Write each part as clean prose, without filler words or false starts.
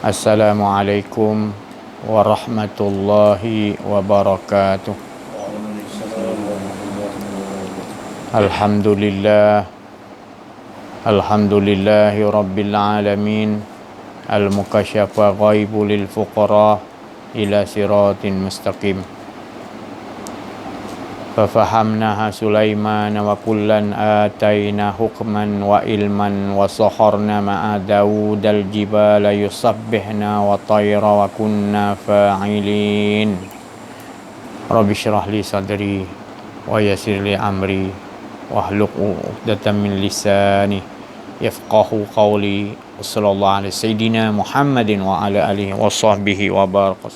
Assalamualaikum warahmatullahi wabarakatuh. Alhamdulillah, alhamdulillahi rabbil alamin. Al-mukasyafa ghaibu lil fuqara ila siratin mustaqim. Fafahamnaha Sulaiman wa kullan atayna hukman wa ilman wa saharna ma'a Dawud al-jibala yusabbihna wa tayra wa kunna fa'ilin. Rabbi syrah li sadri wa yassir li amri wahlul 'uqdatam min lisani yafqahu qawli. Sallallahu alaihi sayyidina Muhammadin wa ala alihi wa sahbihi wa baraka.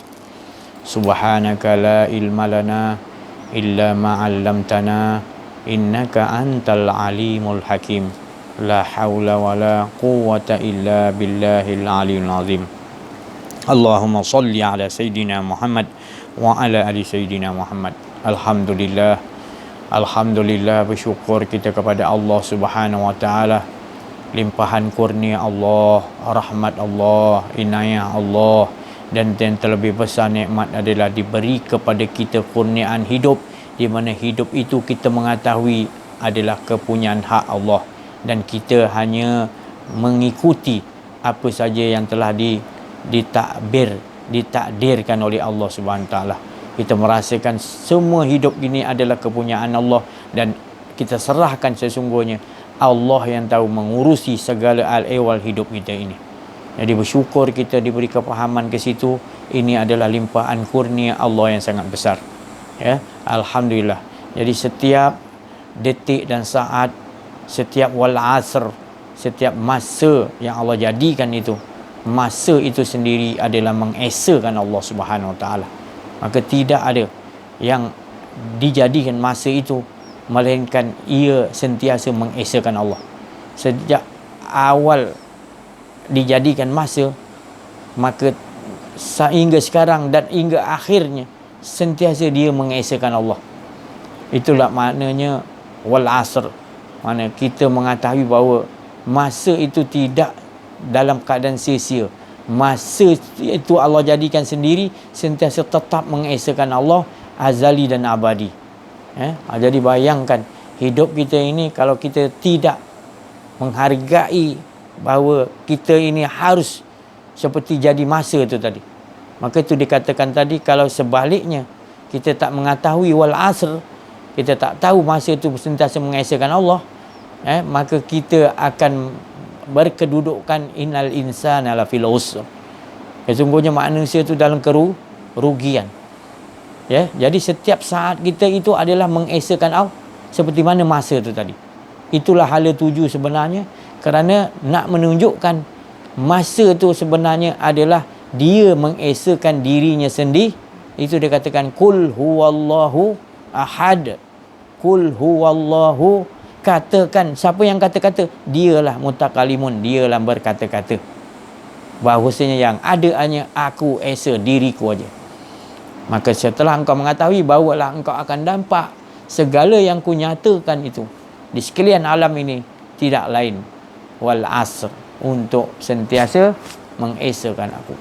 Subhanaka la ilma lana illa ma 'allamtana innaka antal alimul hakim. La haula wala quwwata illa billahil aliyyil azim. Allahumma salli ala sayyidina Muhammad wa ala ali sayyidina Muhammad. Alhamdulillah, alhamdulillah, bersyukur kita kepada Allah Subhanahu wa taala, limpahan kurnia Allah, rahmat Allah, inayah Allah, dan yang terlebih besar nikmat adalah diberi kepada kita kurniaan hidup, di mana hidup itu kita mengetahui adalah kepunyaan hak Allah, dan kita hanya mengikuti apa saja yang telah ditakdirkan oleh Allah Subhanahu Wa Taala. Kita merasakan semua hidup ini adalah kepunyaan Allah, dan kita serahkan sesungguhnya Allah yang tahu mengurusi segala al-ehwal hidup kita ini. Jadi bersyukur kita diberi kefahaman ke situ. Ini adalah limpahan kurnia Allah yang sangat besar. Ya, alhamdulillah. Jadi setiap detik dan saat, setiap wal asr, setiap masa yang Allah jadikan itu, masa itu sendiri adalah mengesakan Allah Subhanahu Wa Taala. Maka tidak ada yang dijadikan masa itu melainkan ia sentiasa mengesakan Allah. Sejak awal dijadikan masa, maka sehingga sekarang dan hingga akhirnya sentiasa dia mengesakan Allah. Itulah maknanya wal asr. Mana kita mengetahui bahawa masa itu tidak dalam keadaan sia-sia. Masa itu Allah jadikan sendiri sentiasa tetap mengesakan Allah, azali dan abadi. Jadi bayangkan hidup kita ini, kalau kita tidak menghargai bahawa kita ini harus seperti jadi masa itu tadi, maka itu dikatakan tadi, kalau sebaliknya kita tak mengetahui wal asr, kita tak tahu masa itu sentiasa mengesakan Allah, maka kita akan berkedudukan innal insana lafil usr. Sesungguhnya manusia itu dalam kerugian. Ya, jadi setiap saat kita itu adalah mengesakan Allah seperti mana masa itu tadi. Itulah hala tuju sebenarnya, kerana nak menunjukkan masa itu sebenarnya adalah dia mengesakan dirinya sendiri. Itu dia katakan kul huwallahu ahad. Kul huwallahu, katakan, siapa yang kata-kata? Dialah mutakalimun, dialah berkata-kata. Bahawasanya yang ada hanya aku esa diriku aja. Maka setelah engkau mengetahui, barulah engkau akan nampak segala yang ku nyatakan itu di sekalian alam ini tidak lain wal asr, untuk sentiasa mengesakan aku.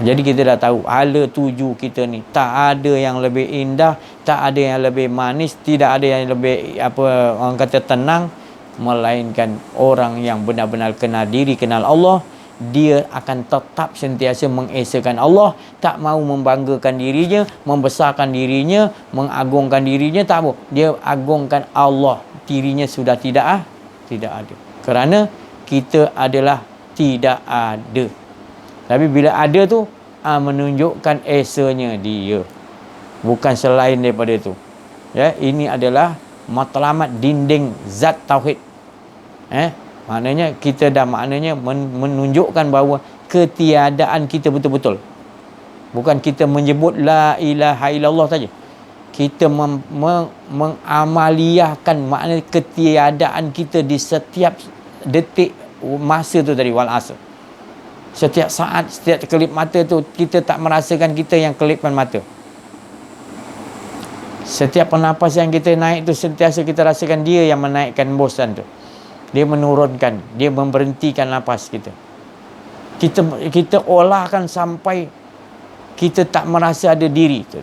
Jadi kita dah tahu hala tuju kita ni tak ada yang lebih indah, tak ada yang lebih manis, tidak ada yang lebih orang kata tenang, melainkan orang yang benar-benar kenal diri, kenal Allah. Dia akan tetap sentiasa mengesakan Allah, tak mahu membanggakan dirinya, membesarkan dirinya, mengagungkan dirinya, tak apa. Dia agungkan Allah, dirinya sudah tidak ada. Kerana kita adalah tidak ada. Tapi bila ada tu, menunjukkan esanya dia, bukan selain daripada itu. Ya, ini adalah matlamat dinding zat tauhid. Maknanya kita dah menunjukkan bahawa ketiadaan kita betul-betul. Bukan kita menyebut la ilaha illallah saja. Kita mengamaliyahkan makna ketiadaan kita di setiap detik masa tu tadi, wal asr. Setiap saat, setiap kelip mata tu, kita tak merasakan kita yang kelipan mata. Setiap pernafasan yang kita naik tu, sentiasa kita rasakan dia yang menaikkan bosan tu. Dia menurunkan, dia memberhentikan nafas kita. Kita kita olahkan sampai kita tak merasa ada diri tu.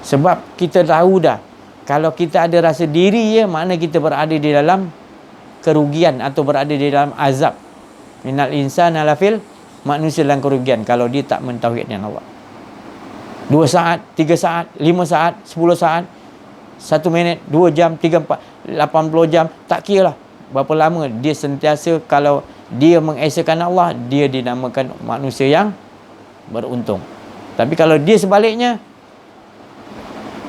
Sebab kita tahu dah, kalau kita ada rasa diri ya, makna kita berada di dalam kerugian atau berada di dalam azab. Minal insana lafil, manusia dalam kerugian kalau dia tak mentauhidkan Allah. 2 saat, 3 saat, 5 saat, 10 saat, 1 minit, 2 jam, 3, 4, 80 jam, tak kira lah berapa lama dia sentiasa, kalau dia mengesakan Allah, dia dinamakan manusia yang beruntung. Tapi kalau dia sebaliknya,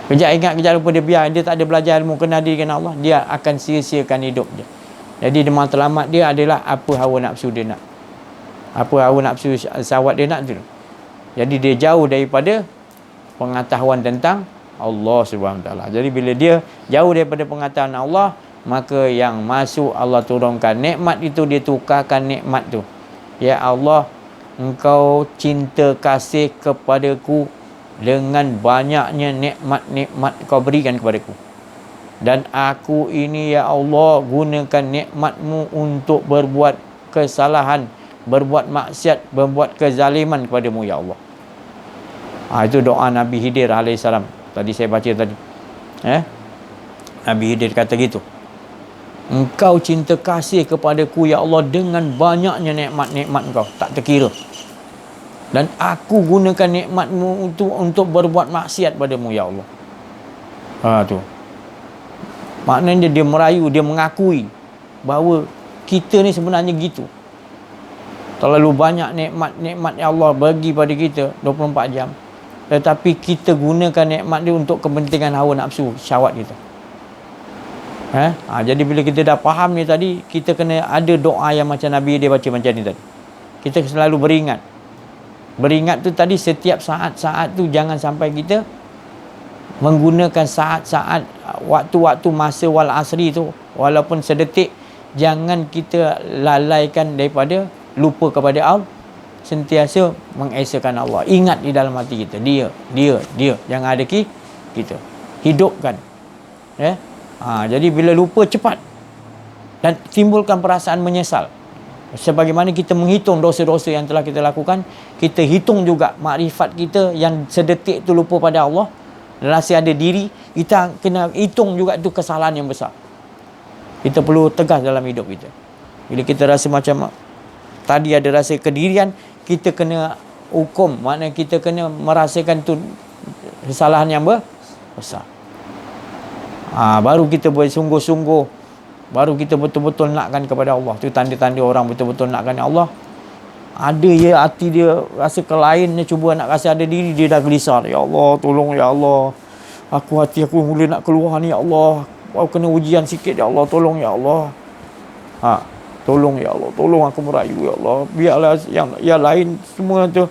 kejap ingat, kejap lupa, dia biar, dia tak ada belajar ilmu, kena dirikan Allah, dia akan sia-siakan hidup dia. Jadi dia matlamat dia adalah apa hawa nafsu dia nak. Apa hawa nafsu syahwat dia nak tu. Jadi dia jauh daripada pengetahuan tentang Allah Subhanahu Taala. Jadi bila dia jauh daripada pengetahuan Allah, maka yang masuk Allah turunkan nikmat itu, dia tukarkan nikmat tu. Ya Allah, Engkau cinta kasih kepadaku dengan banyaknya nikmat-nikmat Kau berikan kepadaku. Dan aku ini ya Allah gunakan nikmat-Mu untuk berbuat kesalahan, berbuat maksiat, berbuat kezaliman kepadamu ya Allah. Itu doa Nabi Khidir alaihissalam. Tadi saya baca tadi. Nabi Khidir kata gitu. Engkau cinta kasih kepadaku ya Allah dengan banyaknya nikmat-nikmat Engkau, tak terkira. Dan aku gunakan nikmat-Mu untuk berbuat maksiat padamu ya Allah. Tu. Maknanya dia merayu, dia mengakui bahawa kita ni sebenarnya gitu. Terlalu banyak nikmat-nikmat yang Allah bagi pada kita 24 jam. Tetapi kita gunakan nikmat dia untuk kepentingan hawa nafsu, syahwat kita. Jadi bila kita dah faham ni tadi, kita kena ada doa yang macam Nabi dia baca macam ni tadi. Kita selalu beringat. Beringat tu tadi setiap saat-saat tu jangan sampai kita menggunakan saat-saat, waktu-waktu masa wal asri tu, walaupun sedetik, jangan kita lalaikan daripada lupa kepada Allah. Sentiasa mengesakan Allah. Ingat di dalam hati kita, dia yang ada kita. Hidupkan. Jadi bila lupa, cepat. Dan timbulkan perasaan menyesal. Sebagaimana kita menghitung dosa-dosa yang telah kita lakukan, kita hitung juga makrifat kita yang sedetik tu lupa pada Allah. Rasa ada diri, kita kena hitung juga tu kesalahan yang besar. Kita perlu tegas dalam hidup kita. Bila kita rasa macam tadi ada rasa kedirian, kita kena hukum. Maknanya kita kena merasakan tu kesalahan yang besar. Baru kita bersungguh-sungguh, baru kita betul-betul nakkan kepada Allah. Tu tanda-tanda orang betul-betul nakkan Allah. Ada ya hati dia rasa ke lain, dia cuba nak rasa ada diri, dia dah gelisah. Ya Allah, tolong ya Allah. Hati aku mula nak keluar ni ya Allah. Aku kena ujian sikit ya Allah, tolong ya Allah. Tolong ya Allah, tolong aku merayu ya Allah. Biarlah yang lain semua tu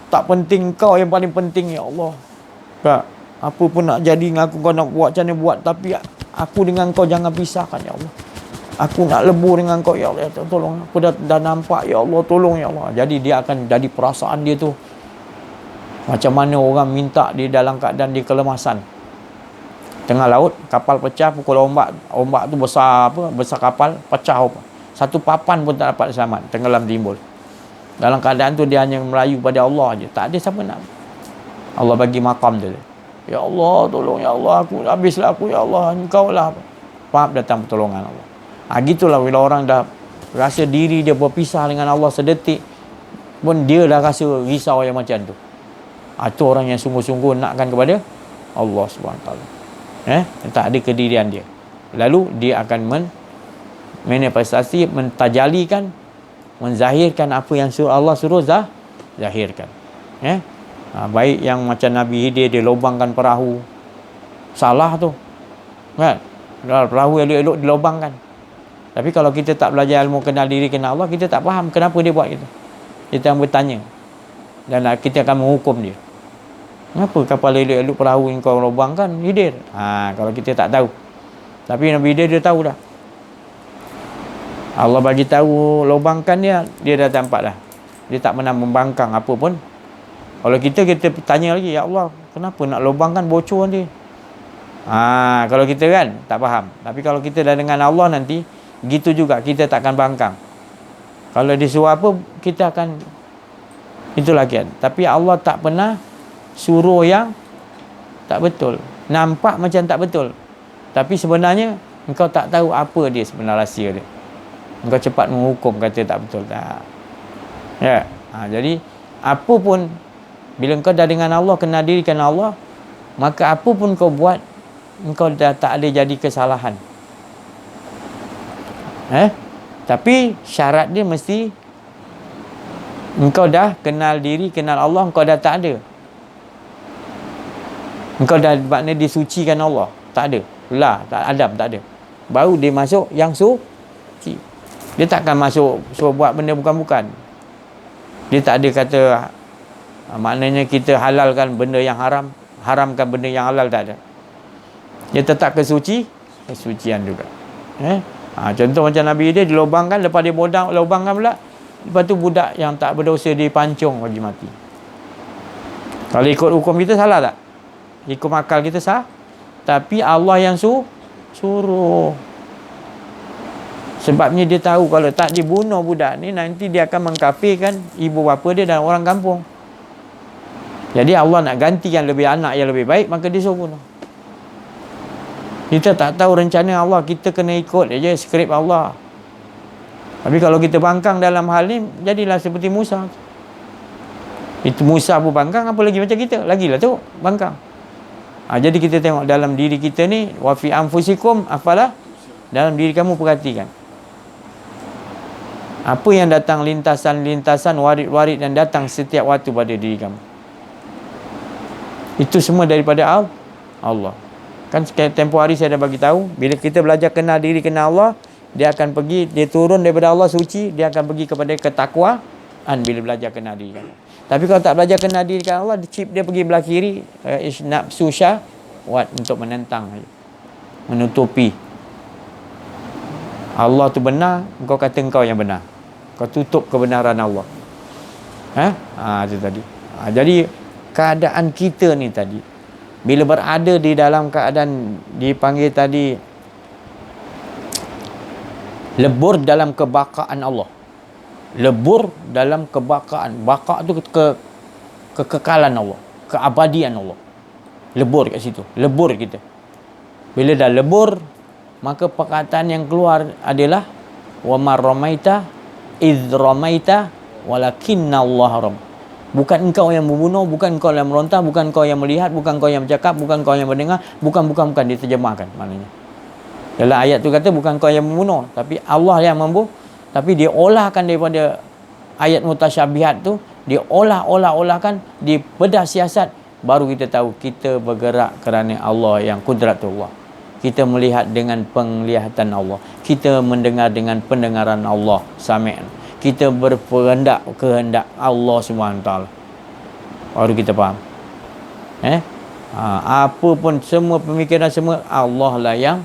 tak penting, Kau yang paling penting ya Allah. Apa pun nak jadi dengan aku, Kau nak buat macam mana buat, tapi aku dengan Kau jangan pisahkan ya Allah. Aku nak lebur dengan Kau ya Allah, tolong. Aku dah nampak ya Allah, tolong ya Allah. Jadi dia akan jadi perasaan dia tu macam mana orang minta di dalam keadaan dia kelemasan. Tengah laut, kapal pecah, pukul ombak tu besar kapal pecah. Satu papan pun tak dapat selamat, tenggelam timbul. Dalam keadaan tu dia hanya merayu pada Allah aje. Tak ada siapa nak. Allah bagi maqam dia. Ya Allah, tolong ya Allah, aku habislah aku ya Allah, Engkau lah. Faham, datang pertolongan Allah. Gitulah bila orang dah rasa diri dia berpisah dengan Allah sedetik pun, dia dah rasa risau yang macam tu. Itu orang yang sungguh-sungguh nakkan kepada Allah SWT. Tak ada kedirian dia. Lalu dia akan manifestasi, mentajalikan, menzahirkan apa yang Allah suruh zahirkan. Baik yang macam Nabi Khidir, dia lubangkan perahu. Salah tu. Kan? Perahu elok-elok dilubangkan. Tapi kalau kita tak belajar ilmu kenal diri, kenal Allah, kita tak faham kenapa dia buat itu. Kita akan bertanya. Dan kita akan menghukum dia. Kenapa kapal elok-elok perahu yang kau lubangkan, Khidir? Kalau kita tak tahu. Tapi Nabi Khidir dia tahu dah. Allah bagi tahu lubangkan dia dah tampak dah. Dia tak pernah membangkang apa pun. Kalau kita tanya lagi, ya Allah, kenapa nak lubangkan bocor nanti? Kalau kita kan tak faham. Tapi kalau kita dah dengan Allah nanti, gitu juga kita takkan bangkang. Kalau disuruh apa, kita akan itulah kan. Tapi Allah tak pernah suruh yang tak betul. Nampak macam tak betul, tapi sebenarnya engkau tak tahu apa dia sebenar rahsia dia. Engkau cepat menghukum, kata tak betul. Tak. Ya. Jadi apa pun, bila engkau dah dengan Allah, kenal diri dengan Allah, maka apa pun kau buat, engkau dah tak ada jadi kesalahan. Tapi syarat dia mesti engkau dah kenal diri, kenal Allah, engkau dah tak ada. Engkau dah maknanya disucikan Allah. Tak ada. Adam tak ada. Baru dia masuk yang suci. Dia takkan masuk suruh buat benda bukan-bukan. Dia tak ada kata maknanya kita halalkan benda yang haram, haramkan benda yang halal, tak ada. Dia tetap kesucian juga. Contoh macam Nabi dia dilobangkan, lepas dia lobangkan pula, lepas tu budak yang tak berdosa dipancung bagi mati. Kalau ikut hukum kita salah tak? Ikut akal kita sah. Tapi Allah yang suruh. Sebabnya dia tahu kalau tak dibunuh budak ni, nanti dia akan mengkafirkan ibu bapa dia dan orang kampung. Jadi Allah nak ganti yang lebih anak yang lebih baik, maka dia suruh bunuh. Kita tak tahu rencana Allah, kita kena ikut je skrip Allah. Tapi kalau kita bangkang dalam hal ni, jadilah seperti Musa. Itu Musa pun bangkang, apa lagi macam kita? Lagilah tu bangkang. Jadi kita tengok dalam diri kita ni, wa fi anfusikum afalah, dalam diri kamu perhatikan. Apa yang datang lintasan-lintasan, warid-warid yang datang setiap waktu pada diri kamu. Itu semua daripada Allah. Kan tempoh hari saya dah bagi tahu, bila kita belajar kenal diri, kenal Allah, dia akan pergi, dia turun daripada Allah suci, dia akan pergi kepada ketakwaan bila belajar kenal diri. Tapi kalau tak belajar kenal diri dengan Allah, chip dia pergi belah kiri, nafsu syahwat, untuk menentang, menutupi. Allah tu benar, engkau kata engkau yang benar. Kau tutup kebenaran Allah. Itu tadi. Jadi keadaan kita ni tadi, bila berada di dalam keadaan dipanggil tadi lebur dalam kebakaan Allah. Lebur dalam kebakaan. Baka tu kekekalan Allah, keabadian Allah. Lebur kat situ. Lebur kita. Bila dah lebur, maka perkataan yang keluar adalah wa ma ramaita idz ramaita walakinna Allah ram. Bukan engkau yang membunuh, bukan engkau yang meronta, bukan engkau yang melihat, bukan engkau yang bercakap, bukan engkau yang mendengar, bukan diterjemahkan maknanya. Dalam ayat tu kata bukan engkau yang membunuh, tapi Allah yang membunuh. Tapi dia olahkan daripada ayat mutasyabihat tu, dia olahkan, dia bedah siasat, baru kita tahu kita bergerak kerana Allah yang kudratullah. Kita melihat dengan penglihatan Allah. Kita mendengar dengan pendengaran Allah. Sami'. Kita kehendak Allah SWT. Baru kita faham. Apa pun, semua pemikiran, semua Allah lah yang.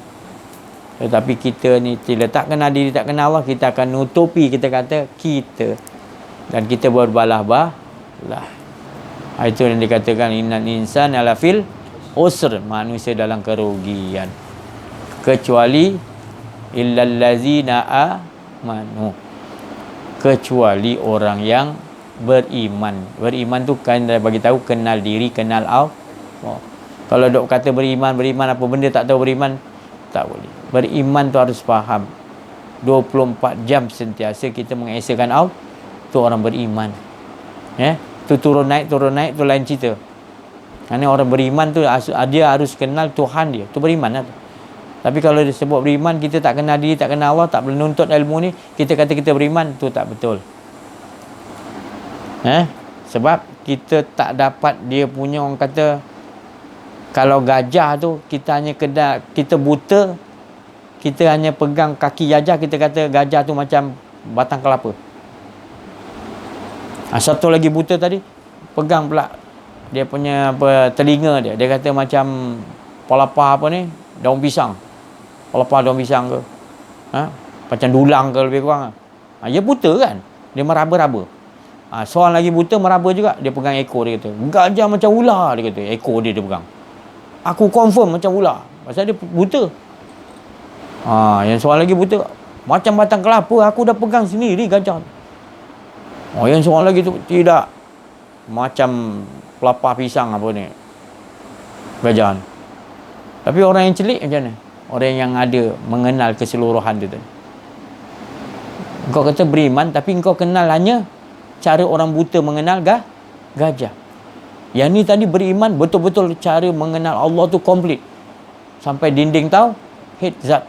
Tetapi kita ni tak kenal diri, tak kenal Allah, kita akan nutupi, kita kata kita. Dan kita berbalah-balah. Itu yang dikatakan innal insana lafil usr, manusia dalam kerugian. Kecuali illal ladzina amanu, kecuali orang yang beriman. Beriman tu kan dah bagi tahu kenal diri, kenal Allah. Kalau dok kata beriman apa benda tak tahu beriman, tak boleh. Beriman tu harus faham 24 jam sentiasa kita mengesakan Allah, tu orang beriman. Tu turun naik tu lain cerita. Kerana orang beriman tu dia harus kenal Tuhan dia, tu beriman lah tu. Tapi kalau dia sebut beriman, kita tak kenal diri, tak kenal Allah, tak boleh nuntut ilmu ni, kita kata kita beriman, tu tak betul. Sebab kita tak dapat dia punya, orang kata kalau gajah tu kita hanya kita buta, kita hanya pegang kaki gajah, kita kata gajah tu macam batang kelapa. Satu lagi buta tadi, pegang pula dia punya telinga dia kata macam palapa apa ni, daun pisang. Palapa daun pisang ke, macam dulang ke lebih kurang. Dia buta kan, dia meraba-raba. Seorang lagi buta meraba juga, dia pegang ekor, dia kata gajah macam ular, dia kata ekor dia pegang. Aku confirm macam ular, pasal dia buta. Yang seorang lagi buta, macam batang kelapa, aku dah pegang sendiri gajah. Yang seorang lagi tu tidak, macam pelapah pisang apa ni, gajah ni. Tapi orang yang celik macam mana? Orang yang ada mengenal keseluruhan dia tu. Engkau kata beriman, tapi engkau kenal hanya cara orang buta mengenal gajah. Yang ni tadi beriman betul-betul cara mengenal Allah tu komplit. Sampai dinding tauhid zat.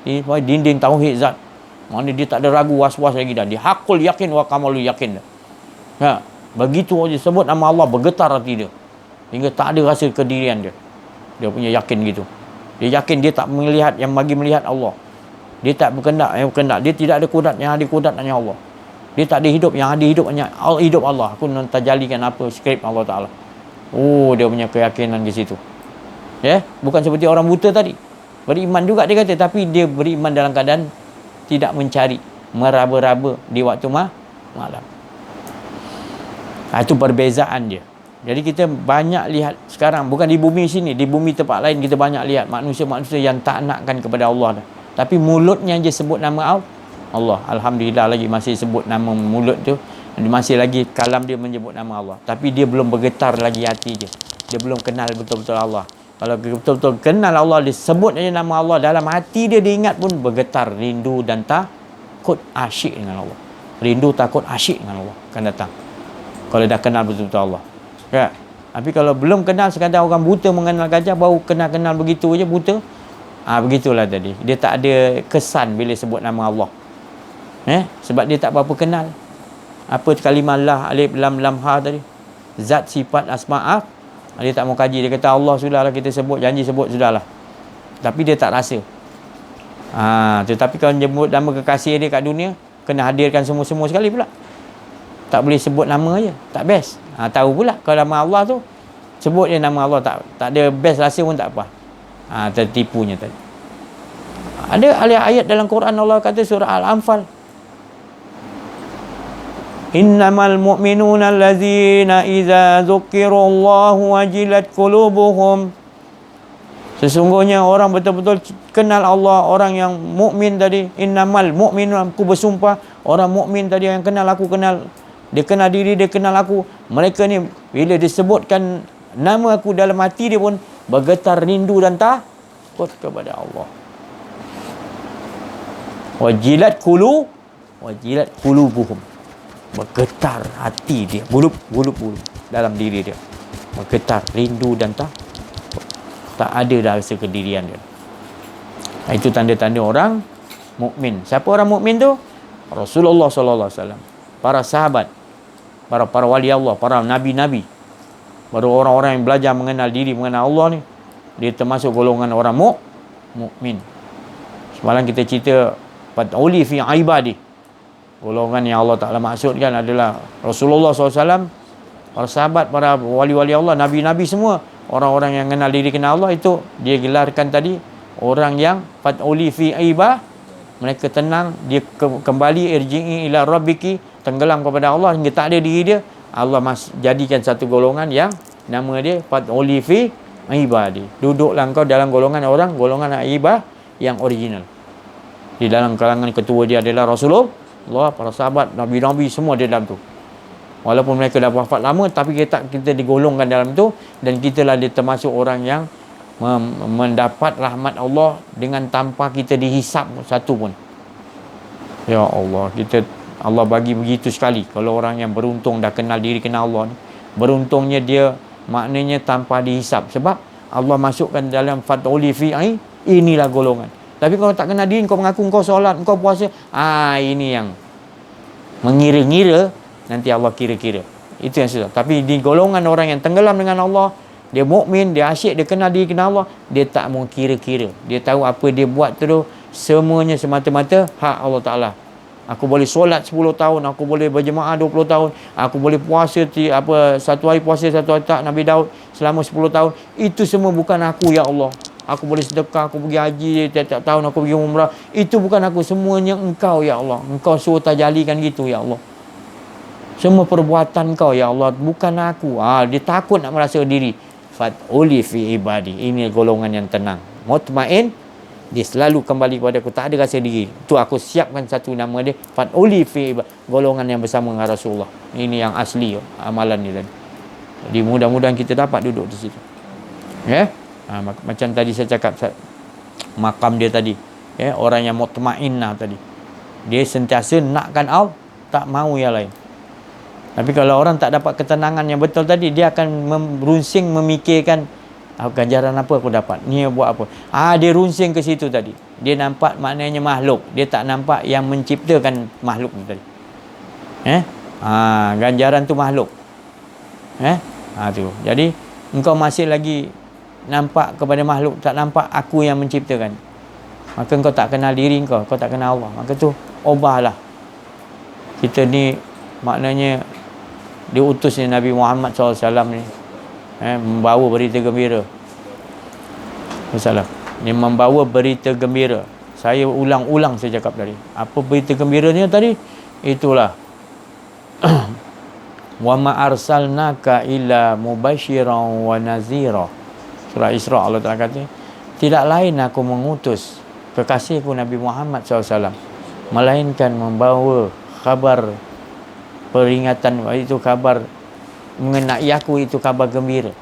Dinding tauhid zat. Mana dia tak ada ragu was-was lagi dah. Dia hakul yakin wa kamalu yakin dah. Ha, begitu aja sebut nama Allah bergetar hati dia. Hingga tak ada rasa kedirian dia. Dia punya yakin gitu. Dia yakin dia tak melihat yang bagi melihat Allah. Dia tak berkendak yang berkendak. Dia tidak ada kudat yang ada kudat hanya Allah. Dia tak ada hidup yang ada hidup hanya hidup Allah. Aku nak tajalikan apa skrip Allah Ta'ala. Oh, dia punya keyakinan di situ. Ya, bukan seperti orang buta tadi. Beriman juga dia kata, tapi dia beriman dalam keadaan tidak mencari, meraba-raba di waktu malam. Itu perbezaan dia. Jadi kita banyak lihat sekarang, bukan di bumi sini, di bumi tempat lain kita banyak lihat manusia-manusia yang tak nakkan kepada Allah dah. Tapi mulutnya je sebut nama Allah. Alhamdulillah lagi masih sebut nama mulut tu. Masih lagi kalam dia menyebut nama Allah. Tapi dia belum bergetar lagi hati dia. Dia belum kenal betul-betul Allah. Kalau betul-betul kenal Allah, dia sebut aja nama Allah, dalam hati dia ingat pun bergetar rindu dan takut asyik dengan Allah. Rindu, takut, asyik dengan Allah akan datang. Kalau dah kenal betul-betul Allah. Ya. Tapi kalau belum kenal, sekadar orang buta mengenal gajah, baru kenal-kenal begitu aja buta. Begitulah tadi. Dia tak ada kesan bila sebut nama Allah. Sebab dia tak berapa kenal. Apa kalimah Allah, alif, lam, lam, ha tadi? Zat, sifat, asma'ah. Dia tak mau kaji. Dia kata Allah sudahlah, kita sebut, janji sebut, sudahlah. Tapi dia tak rasa. Tetapi kalau nyebut nama kekasih dia kat dunia, kena hadirkan semua-semua sekali pula. Tak boleh sebut nama je. Tak best. Tahu pula kalau nama Allah tu, sebut je nama Allah, tak ada best rasa pun tak apa. Tertipunya tadi. Ada ayat dalam Quran Allah kata surah Al-Anfal, innamal mu'minuna allazina idza dzukirallahu wajilat qulubuhum. Sesungguhnya orang betul-betul kenal Allah, orang yang mukmin tadi. Innamal mu'minun, aku bersumpah, orang mukmin tadi yang kenal aku, dia kenal diri, dia kenal aku. Mereka ni bila disebutkan nama aku dalam hati dia pun bergetar rindu dan takut kepada Allah. Wajilat qulubuhum. Bergetar hati dia, bulup dalam diri dia. Bergetar rindu dan tak ada dah rasa kedirian dia. Itu tanda-tanda orang mukmin. Siapa orang mukmin tu? Rasulullah sallallahu alaihi wasallam, para sahabat, para wali Allah, para nabi-nabi. Baru orang-orang yang belajar mengenal diri, mengenal Allah ni, dia termasuk golongan orang mukmin. Semalam kita cerita fatuli fi ibadi. Golongan yang Allah Ta'ala maksudkan adalah Rasulullah SAW, para sahabat, para wali-wali Allah, nabi-nabi semua. Orang-orang yang kenal diri, kenal Allah, itu dia gelarkan tadi orang yang fatuli fi ibah. Mereka tenang, dia kembali irji'i ila rabbiki, tenggelam kepada Allah hingga tak ada diri dia. Allah jadikan satu golongan yang nama dia fatuli fi ibadi. Duduklah engkau dalam golongan ibah yang original. Di dalam kalangan ketua dia adalah Rasulullah, para sahabat, nabi-nabi semua dia dalam tu. Walaupun mereka dah wafat lama, tapi kita digolongkan dalam tu, dan kita lah termasuk orang yang mendapat rahmat Allah dengan tanpa kita dihisap satu pun. Ya Allah, Allah bagi begitu sekali. Kalau orang yang beruntung dah kenal diri, kenal Allah ni, beruntungnya dia, maknanya tanpa dihisap. Sebab Allah masukkan dalam fatuli fi'i, inilah golongan. Tapi kalau tak kenal diri, kau mengaku kau solat, kau puasa, ini yang mengira-ngira, nanti Allah kira-kira. Itu yang susah. Tapi di golongan orang yang tenggelam dengan Allah, dia mukmin, dia asyik, dia kenal diri, kenal Allah, dia tak mau kira-kira. Dia tahu apa dia buat tu semuanya semata-mata hak Allah Ta'ala. Aku boleh solat 10 tahun, aku boleh berjemaah 20 tahun, aku boleh puasa satu hari puasa, satu hari tak, Nabi Daud selama 10 tahun. Itu semua bukan aku, ya Allah. Aku boleh sedekah, aku pergi haji tiap-tiap tahun, aku pergi umrah. Itu bukan aku, semuanya Engkau, ya Allah. Engkau suruh tajalikan gitu, ya Allah. Semua perbuatan Kau, ya Allah, bukan aku. Dia takut nak merasa diri. Fatuli fi ibadi. Ini golongan yang tenang, mutmain Dia selalu kembali kepada aku, tak ada rasa diri. Tu aku siapkan satu nama dia, fa'uli fi golongan yang bersama dengan Rasulullah. Ini yang asli amalan ni tadi. Jadi mudah-mudahan kita dapat duduk di situ. Ya. Macam tadi saya cakap makam dia tadi. Ya, orang yang mutmainnah tadi. Dia sentiasa nakkan tak mahu yang lain. Tapi kalau orang tak dapat ketenangan yang betul tadi, dia akan merunsing memikirkan ganjaran apa aku dapat, ni buat apa. Dia runsing ke situ tadi. Dia nampak maknanya makhluk, dia tak nampak yang menciptakan makhluk tu tadi. Ganjaran tu makhluk. Tu. Jadi engkau masih lagi nampak kepada makhluk, tak nampak aku yang menciptakan. Maka engkau tak kenal diri kau tak kenal Allah. Maka tu ubahlah. Kita ni maknanya diutusnya Nabi Muhammad SAW ni membawa berita gembira. Wassalam. Dia membawa berita gembira. Saya ulang-ulang saya cakap tadi. Apa berita gembiranya tadi? Itulah wa ma arsalnaka illa mubasyiran wa nazira. Surah Isra Allah Taala kata, tidak lain aku mengutus kekasihku Nabi Muhammad SAW, melainkan membawa khabar peringatan, itu khabar mengenai aku, itu khabar gembira.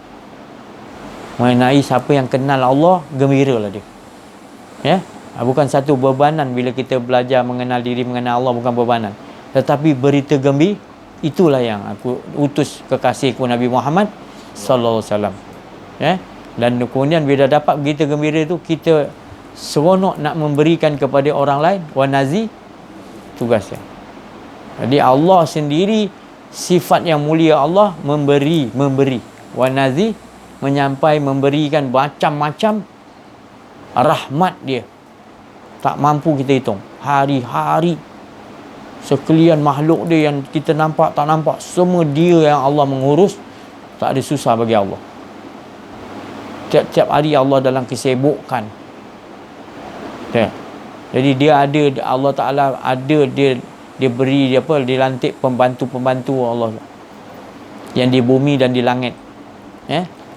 Mengenai siapa yang kenal Allah, gembiralah dia. Ya, bukan satu bebanan bila kita belajar mengenal diri, mengenal Allah, bukan bebanan. Tetapi berita gembira, itulah yang aku utus kekasihku Nabi Muhammad sallallahu alaihi wasallam. Ya. Dan kemudian bila dapat berita gembira itu, kita seronok nak memberikan kepada orang lain. Wa nazi, tugasnya. Jadi Allah sendiri, sifat yang mulia Allah, memberi. Wa nazi, menyampai, memberikan macam-macam rahmat dia. Tak mampu kita hitung. Hari-hari sekalian makhluk dia yang kita nampak, tak nampak, semua dia yang Allah mengurus. Tak ada susah bagi Allah. Tiap-tiap hari Allah dalam kesibukan. Jadi dia ada, Allah Ta'ala ada, dia beri dia lantik pembantu-pembantu Allah yang di bumi dan di langit.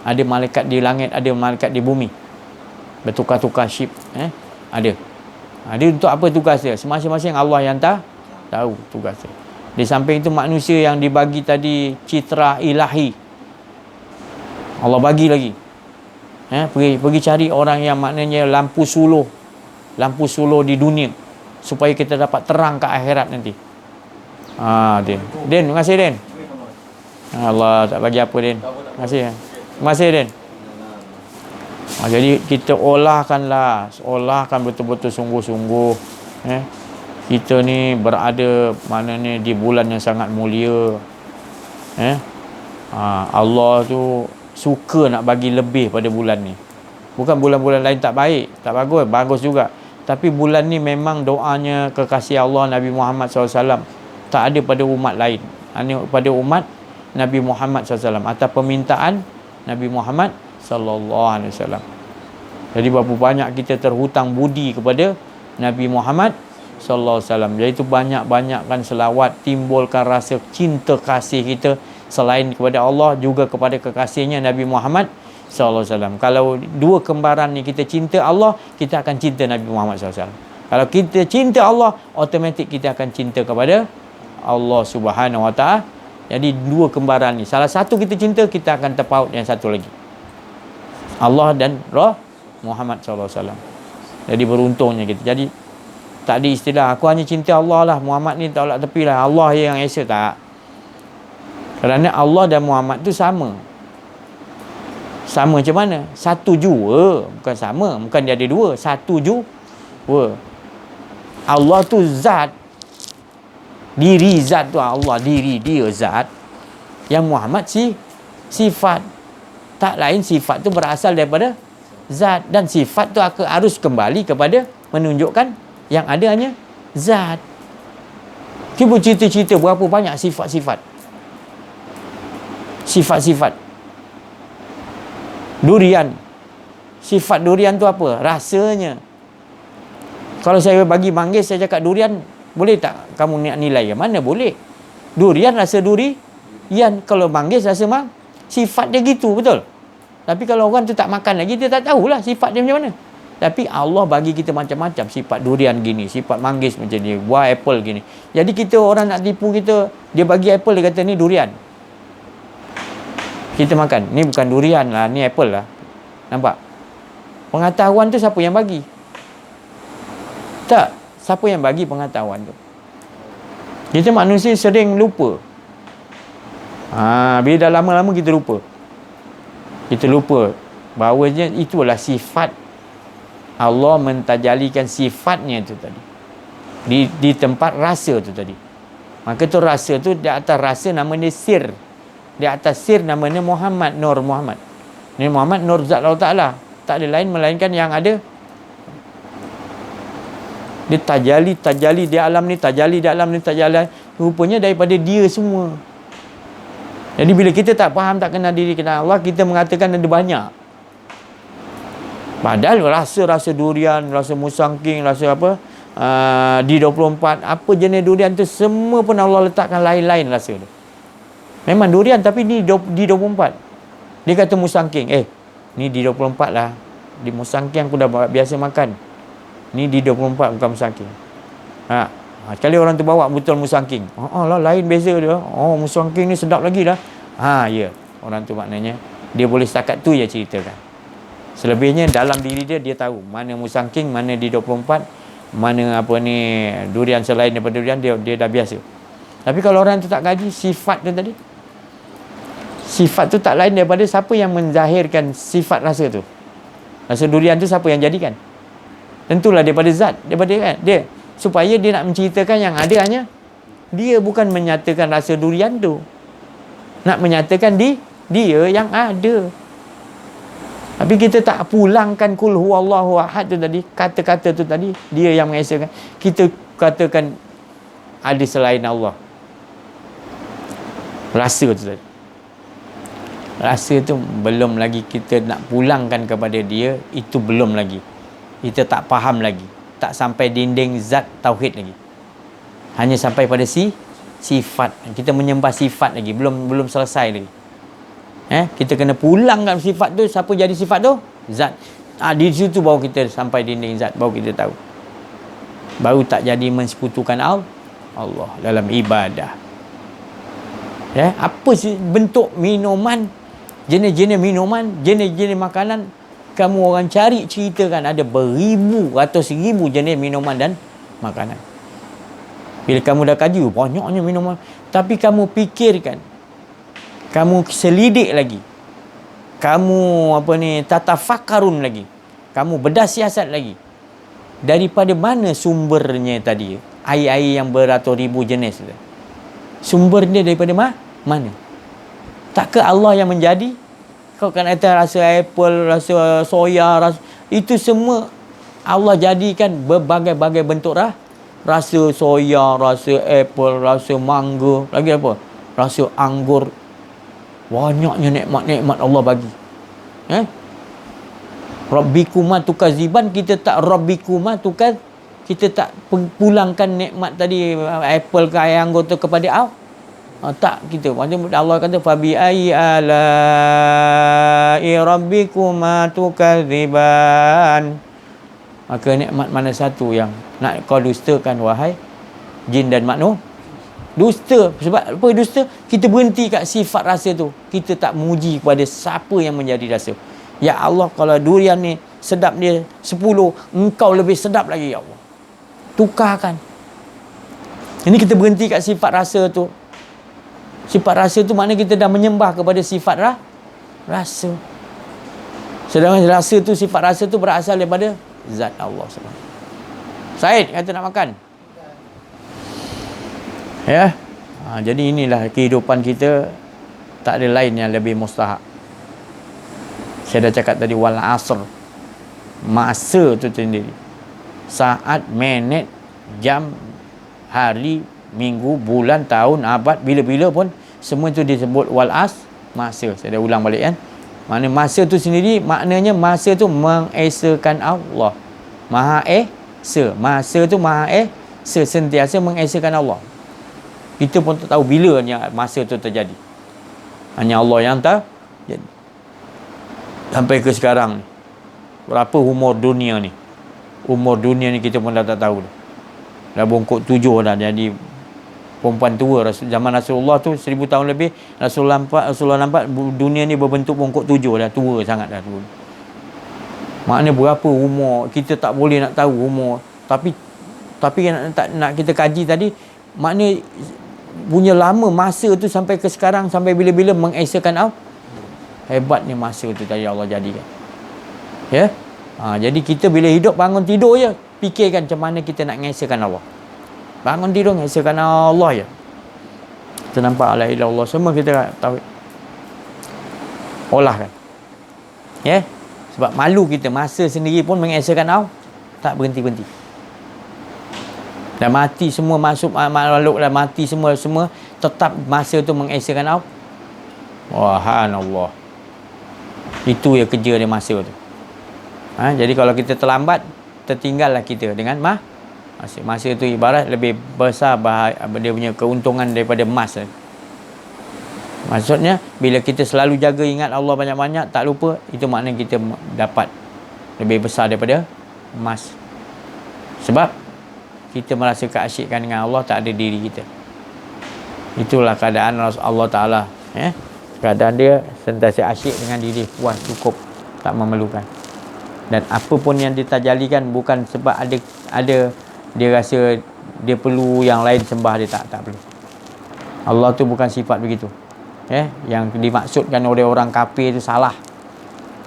Ada malaikat di langit, ada malaikat di bumi, bertukar-tukar ship. Ada untuk apa tugas dia? Masing-masing Allah yang tahu tugas dia. Di samping itu, manusia yang dibagi tadi citra ilahi, Allah bagi lagi. Pergi cari orang yang maknanya lampu suluh di dunia, supaya kita dapat terang ke akhirat nanti. Den, terima kasih Den. Allah tak bagi apa Den. Terima kasih. Terima kasih Den. Jadi kita olahkan betul-betul sungguh-sungguh. Kita ni berada maknanya di bulan yang sangat mulia. Allah tu suka nak bagi lebih pada bulan ni. Bukan bulan-bulan lain tak baik, tak bagus juga. Tapi bulan ni memang doanya kekasih Allah Nabi Muhammad SAW tak ada pada umat lain. Hanya pada umat Nabi Muhammad SAW, atas permintaan Nabi Muhammad SAW. Jadi berapa banyak kita terhutang budi kepada Nabi Muhammad SAW. Jadi itu banyak-banyakkan selawat, timbulkan rasa cinta kasih kita selain kepada Allah, juga kepada kekasihnya Nabi Muhammad SAW. Kalau dua kembaran ni, kita cinta Allah, kita akan cinta Nabi Muhammad SAW. Kalau kita cinta Allah, automatik kita akan cinta kepada Allah Subhanahu Wa Ta'ala. Jadi dua kembaran ni, salah satu kita cinta, kita akan terpaut yang satu lagi, Allah dan Muhammad SAW. Jadi beruntungnya kita. Jadi tak ada istilah aku hanya cinta Allah lah, Muhammad ni tolak tepi lah, Allah yang esa. Tak. Kerana Allah dan Muhammad tu sama. Sama macam mana? Satu jua. Bukan sama. Bukan dia ada dua. Satu jua. Allah tu zat. Diri zat tu Allah. Diri dia zat. Yang Muhammad sifat. Tak lain, sifat tu berasal daripada zat. Dan sifat tu harus kembali kepada menunjukkan yang ada hanya zat. Cuba cerita-cerita berapa banyak sifat-sifat. Durian. Sifat durian tu apa? Rasanya. Kalau saya bagi manggis, saya cakap durian, boleh tak kamu nak nilai? Mana boleh. Durian rasa durian. Kalau manggis rasa sifat dia gitu, betul? Tapi kalau orang tu tak makan lagi, dia tak tahulah sifat dia macam mana. Tapi Allah bagi kita macam-macam. Sifat durian gini, sifat manggis macam ni, buah apple gini. Jadi kita, orang nak tipu kita, dia bagi apple, dia kata ni durian. Kita makan, ni bukan durian lah, ni apple lah. Nampak? Pengetahuan tu siapa yang bagi? Tak. Siapa yang bagi pengetahuan tu? Kita manusia sering lupa. Bila dah lama-lama kita lupa. Kita lupa bahawanya itulah sifat Allah mentajalikan sifatnya tu tadi. Di tempat rasa tu tadi. Maka tu rasa tu, di atas rasa namanya sir. Di atas sir namanya Muhammad, Nur Muhammad. Ni Muhammad Nur Zat Allah Ta'ala. Tak ada lain melainkan yang ada. Dia tajali di alam ni, tajali di alam ni, tajali. Rupanya daripada dia semua. Jadi bila kita tak faham, tak kenal diri, kenal Allah, kita mengatakan ada banyak. Padahal rasa durian, rasa musangking, rasa apa, D24, apa jenis durian tu, semua pun Allah letakkan lain-lain rasa tu. Memang durian, tapi ni D24. Dia kata musangking, ni D24 lah. Di musangking aku dah biasa makan. Ni D24 bukan musangking. Sekali orang tu bawa botol musangking. Lah, lain beza dia. Musangking ni sedap lagi lah. Ya. Orang tu maknanya dia boleh setakat tu je ceritakan. Selebihnya dalam diri dia, dia tahu mana musangking, mana D24, mana apa ni durian selain daripada durian, dia dah biasa. Tapi kalau orang tu tak kaji sifat tu tadi, sifat tu tak lain daripada siapa yang menzahirkan sifat rasa tu. Rasa durian tu siapa yang jadikan? Tentulah daripada zat, daripada kan dia. Supaya dia nak menceritakan yang ada hanya dia, bukan menyatakan rasa durian tu. Nak menyatakan dia yang ada. Tapi kita tak pulangkan kul huwallahu ahad tu tadi, kata-kata tu tadi, dia yang mengesakan. Kita katakan ada selain Allah. Rasa tu tadi. Rasa tu belum lagi kita nak pulangkan kepada dia, itu belum lagi. Kita tak faham lagi. Tak sampai dinding zat tauhid lagi. Hanya sampai pada sifat. Kita menyembah sifat lagi, belum selesai lagi. Kita kena pulangkan sifat tu. Siapa jadi sifat tu? Zat. Di situ baru kita sampai dinding zat, baru kita tahu. Baru tak jadi mensekutukan Allah dalam ibadah. Apa sih bentuk minuman, jenis-jenis minuman, jenis-jenis makanan, kamu orang cari, ceritakan ada beribu atau 1000 jenis minuman dan makanan. Bila kamu dah kaji, banyaknya minuman. Tapi kamu fikirkan, kamu selidik lagi, kamu tatafakarun lagi, kamu bedah siasat lagi, daripada mana sumbernya tadi, air-air yang beratus ribu jenis tu, sumbernya daripada mana? Takkah Allah yang menjadi? Kau kan kata rasa apple, rasa soya, itu semua Allah jadikan berbagai-bagai bentuk rasa soya, rasa apple, rasa mangga, lagi apa? Rasa anggur. Banyaknya nikmat-nikmat Allah bagi. Rabbikuma tukaziban, kita tak rabbikuma tukaz, kita tak pulangkan nikmat tadi, apple ke air anggur tu kepada tak, kita macam Allah kata fabi ayyi ala'i rabbikuma tukaziban. Maka nikmat mana satu yang nak kau dustakan wahai jin dan manusia? Dusta. Sebab apa dusta? Kita berhenti kat sifat rasa tu. Kita tak memuji kepada siapa yang menjadi rasa. Ya Allah, kalau durian ni sedap dia 10, engkau lebih sedap lagi ya Allah. Tukarkan. Ini kita berhenti kat sifat rasa tu. Sifat rasa tu maknanya kita dah menyembah kepada sifat rasa. Sedangkan rasa tu, sifat rasa tu berasal daripada zat Allah SWT. Said kata nak makan. Jadi inilah kehidupan kita, tak ada lain yang lebih mustahak. Saya dah cakap tadi, wal asr, masa tu sendiri, saat, minit, jam, hari, minggu, bulan, tahun, abad, bila-bila pun semua itu disebut wal asr, masa. Saya dah ulang balik kan. Maknanya masa tu sendiri, maknanya masa tu mengesakan Allah. Maha Esa. Masa tu Maha Esa, sentiasa mengesakan Allah. Kita pun tak tahu bila masa tu terjadi. Hanya Allah yang tahu. Sampai ke sekarang ni, Berapa umur dunia ni? Umur dunia ni kita pun dah tak tahu dah. Dah bongkok 7 dah, jadi perempuan tua. Zaman Rasulullah tu 1000 tahun lebih, Rasulullah nampak dunia ni berbentuk bongkok 7 dah, tua sangat dah tu. Maknanya berapa umur kita tak boleh nak tahu umur. Tapi nak kita kaji tadi, maknanya punya lama masa tu sampai ke sekarang, sampai bila-bila mengesakan Allah. Hebatnya masa tu tadi Allah jadikan. Ya? Jadi kita bila hidup, bangun tidur je, fikirkan macam mana kita nak mengesakan Allah. Bangun tidur mengesakan Allah je. Kita nampak la ilaha illallah, semua kita tahu. Olah kan. Ya? Sebab malu kita, masa sendiri pun mengesakan Allah, tak berhenti-berhenti. Dah mati semua, masuk makhluk dah mati semua tetap masa tu mengesakan Allah. Subhanallah. Itu ya kerja dia masa tu. Jadi kalau kita terlambat, tertinggallah kita dengan masa tu ibarat lebih besar dia punya keuntungan daripada emas. Maksudnya bila kita selalu jaga ingat Allah banyak-banyak, tak lupa, itu maknanya kita dapat lebih besar daripada emas. Sebab kita merasa keasyikan dengan Allah, tak ada diri kita. Itulah keadaan Allah Ta'ala. Keadaan dia sentiasa asyik dengan diri, puas, cukup, tak memerlukan. Dan apa pun yang ditajalikan bukan sebab ada dia rasa dia perlu yang lain sembah dia, tak perlu. Allah tu bukan sifat begitu. Yang dimaksudkan oleh orang kafir tu salah.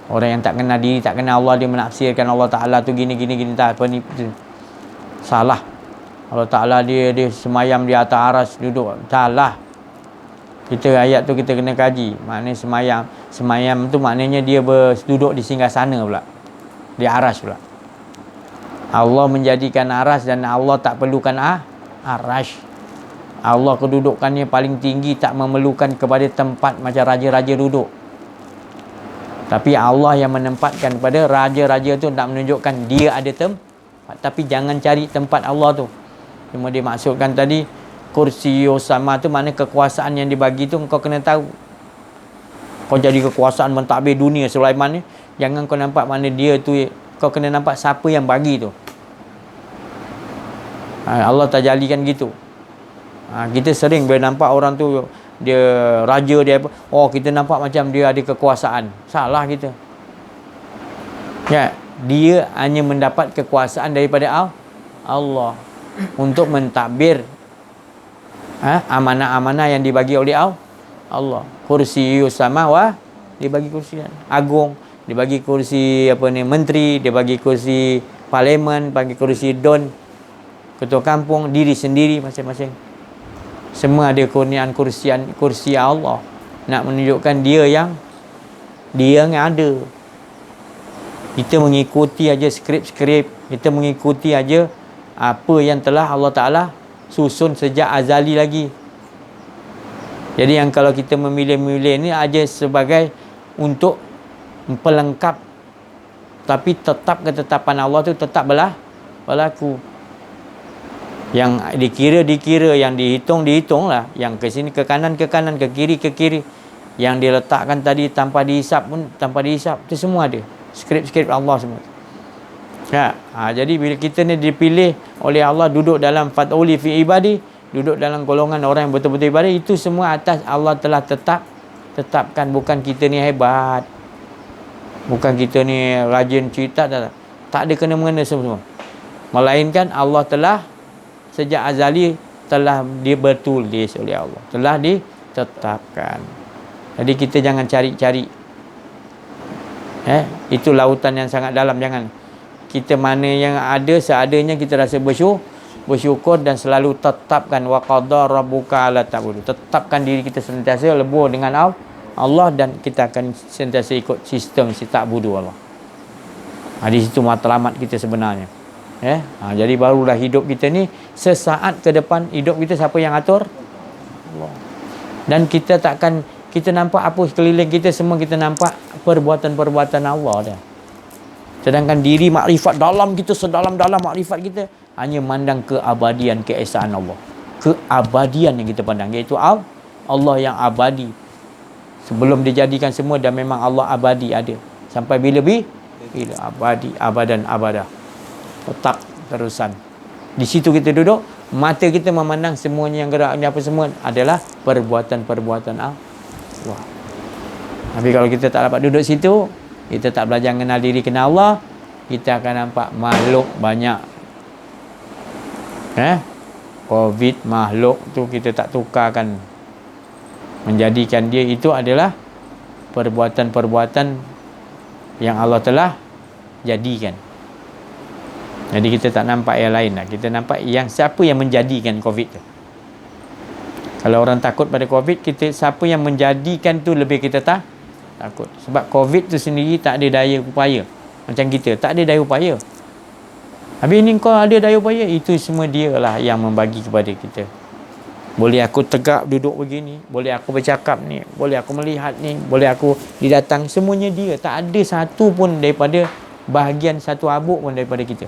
Orang yang tak kenal diri, tak kenal Allah, dia menafsirkan Allah Ta'ala tu gini tak apa ni, salah. Allah Ta'ala dia semayam di atas aras duduk, salah. Ayat tu kita kena kaji. Maknanya semayam tu maknanya dia duduk di singgasana pula, di aras pula. Allah menjadikan aras, dan Allah tak perlukan aras. Allah kedudukannya paling tinggi, tak memerlukan kepada tempat macam raja-raja duduk. Tapi Allah yang menempatkan pada raja-raja tu, nak menunjukkan dia ada tempat. Tapi jangan cari tempat Allah tu. Cuma dia maksudkan tadi, kursi Osama tu mana kekuasaan yang dibagi tu, kau kena tahu. Kau jadi kekuasaan mentadbir dunia Sulaiman ni, jangan kau nampak mana dia tu, kau kena nampak siapa yang bagi tu. Allah tak jalikan gitu. Kita sering bila nampak orang tu dia raja, dia apa, kita nampak macam dia ada kekuasaan. Salah kita. Dia hanya mendapat kekuasaan daripada Allah untuk mentadbir amanah-amanah yang dibagi oleh Allah. Kursi Usama dia bagi kursi agung, dia bagi kursi menteri, dia bagi kursi parlimen, bagi kursi don, ketua kampung, diri sendiri masing-masing. Semua ada kurniaan kursi Allah, nak menunjukkan dia yang ada. Kita mengikuti aja skrip-skrip, kita mengikuti aja apa yang telah Allah Ta'ala susun sejak azali lagi. Jadi yang kalau kita memilih-milih ni aja sebagai untuk pelengkap, tapi tetap ketetapan Allah tu tetap berlaku. Yang dikira, yang dihitunglah. Yang ke sini ke kanan, ke kiri. Yang diletakkan tadi tanpa dihisap pun, tanpa dihisap, itu semua ada. Skrip-skrip Allah semua. Jadi bila kita ni dipilih oleh Allah, duduk dalam fat'uli fi ibadi, duduk dalam golongan orang yang betul-betul ibadah, itu semua atas Allah telah tetapkan. Bukan kita ni hebat, bukan kita ni rajin cerita, tak ada kena-mengena semua. Melainkan Allah telah sejak azali telah bertulis oleh Allah, telah ditetapkan. Jadi kita jangan cari-cari. Itu lautan yang sangat dalam. Jangan kita mana yang ada seadanya kita rasa bersyukur dan selalu tetapkan wa qadha rabbuka alla ta'budu. Tetapkan diri kita sentiasa lebur dengan Allah, dan kita akan sentiasa ikut sistem si ta'budu Allah. Di situ matlamat kita sebenarnya. Jadi barulah hidup kita ni sesaat ke depan, hidup kita siapa yang atur? Allah. Dan kita nampak apa sekeliling kita, semua kita nampak perbuatan-perbuatan Allah dah. Sedangkan diri makrifat dalam kita, sedalam-dalam makrifat kita, hanya mandang keabadian, keesaan Allah. Keabadian yang kita pandang, iaitu Allah yang abadi. Sebelum dijadikan semua, dan memang Allah abadi ada. Sampai ila abadi abadan abada. Tetap terusan. Di situ kita duduk, mata kita memandang semuanya yang gerak ni apa semua adalah perbuatan-perbuatan Allah. Tapi kalau kita tak dapat duduk situ, kita tak belajar kenal diri, kenal Allah, kita akan nampak makhluk banyak. Covid makhluk tu kita tak tukarkan, menjadikan dia itu adalah perbuatan-perbuatan yang Allah telah jadikan. Jadi kita tak nampak yang lain lah. Kita nampak yang siapa yang menjadikan Covid tu. Kalau orang takut pada Covid, kita siapa yang menjadikan tu lebih kita takut. Sebab Covid tu sendiri tak ada daya upaya. Macam kita tak ada daya upaya. Habis ni kau ada daya upaya, itu semua dia lah yang membagi kepada kita. Boleh aku tegak duduk begini, boleh aku bercakap ni, boleh aku melihat ni, boleh aku didatang, semuanya dia. Tak ada satu pun daripada bahagian satu abuk pun daripada kita.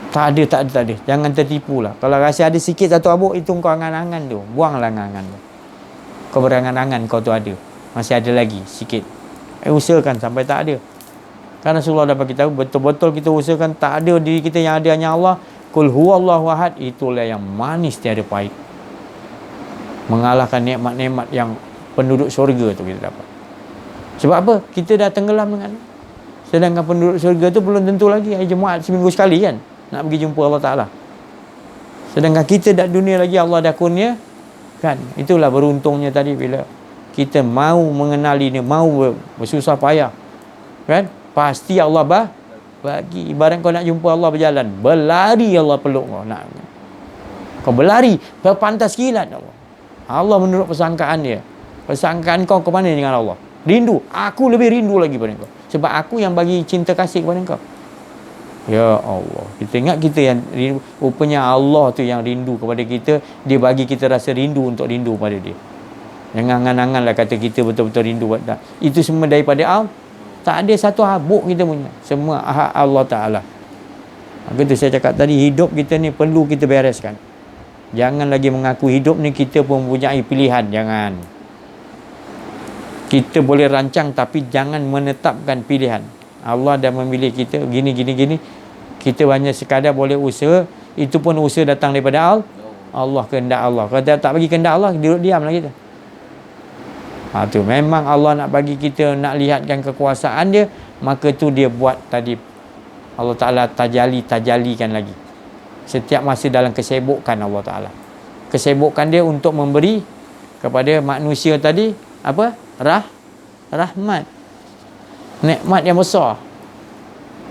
Tak ada. Jangan tertipu lah. Kalau rasa ada sikit satu abuk, itu kau angan-angan tu. Buanglah angan-angan tu. Kau berangan-angan kau tu ada. Masih ada lagi sikit. Usahakan sampai tak ada. Karena Rasulullah dah bagi tahu, betul-betul kita usahakan tak ada diri kita, yang ada hanya Allah. Qul huwallahu ahad, itulah yang manis tiada pahit. Mengalahkan nikmat-nikmat yang penduduk syurga tu kita dapat. Sebab apa? Kita dah tenggelam dengan. Sedangkan penduduk syurga tu belum tentu lagi hari Jumaat seminggu sekali kan nak pergi jumpa Allah Ta'ala. Sedangkan kita dah dunia lagi Allah dah kurnia kan. Itulah beruntungnya tadi bila kita mau mengenali ni, mau bersusah payah kan, pasti Allah bagi. Ibarat kau nak jumpa Allah berjalan, berlari Allah peluk kau. Kau berlari berpantas kilat Allah menurut persangkaan dia. Persangkaan kau ke mana dengan Allah? Rindu. Aku lebih rindu lagi pada kau. Sebab aku yang bagi cinta kasih kepada kau. Ya Allah. Kita ingat kita yang rindu. Rupanya Allah tu yang rindu kepada kita. Dia bagi kita rasa rindu untuk rindu pada dia. Jangan angan-anganlah kata kita betul-betul rindu. Itu semua daripada Allah. Tak ada satu habuk kita punya. Semua hak Allah Ta'ala. Maka tu saya cakap tadi, hidup kita ni perlu kita bereskan. Jangan lagi mengaku hidup ni kita pun mempunyai pilihan. Jangan. Kita boleh rancang tapi jangan menetapkan pilihan. Allah dah memilih kita gini. Kita hanya sekadar boleh usaha. Itu pun usaha datang daripada Allah, kehendak Allah. Kalau tak bagi kehendak Allah, duduk diamlah kita. Tu memang Allah nak bagi kita, nak lihatkan kekuasaan dia, maka tu dia buat tadi. Allah Ta'ala tajalikan lagi. Setiap masa dalam kesibukan Allah Ta'ala. Kesibukan dia untuk memberi kepada manusia tadi apa? Rahmat. Nikmat yang besar.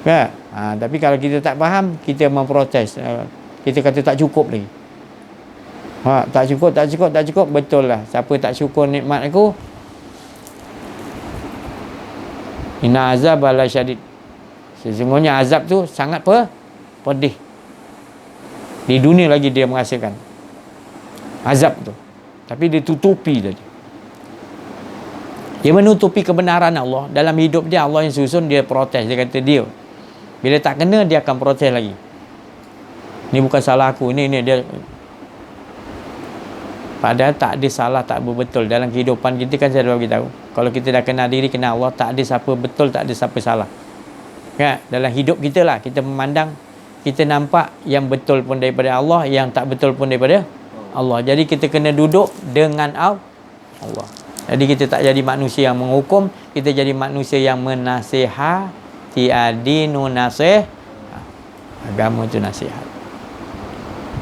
Kan? Tapi kalau kita tak faham, kita memprotes. Kita kata tak cukup lagi. Tak cukup. Betul lah. Siapa tak syukur nikmat aku, inna azab ala syadid. Sesungguhnya azab tu sangat pedih. Di dunia lagi dia merasakan azab tu. Tapi dia tutupi tadi. Dia menutupi kebenaran Allah. Dalam hidup dia, Allah yang susun, dia protes. Dia kata dia, bila tak kena, dia akan protes lagi. Ni bukan salah aku. Ini dia. Padahal tak ada salah, tak betul. Dalam kehidupan kita kan saya dah beritahu. Kalau kita dah kenal diri, kenal Allah, tak ada siapa betul, tak ada siapa salah. Kan? Dalam hidup kita lah, kita memandang, kita nampak yang betul pun daripada Allah, yang tak betul pun daripada Allah. Jadi kita kena duduk dengan Allah. Jadi kita tak jadi manusia yang menghukum, kita jadi manusia yang menasihati. Adinu nasih. Agama tu nasihat.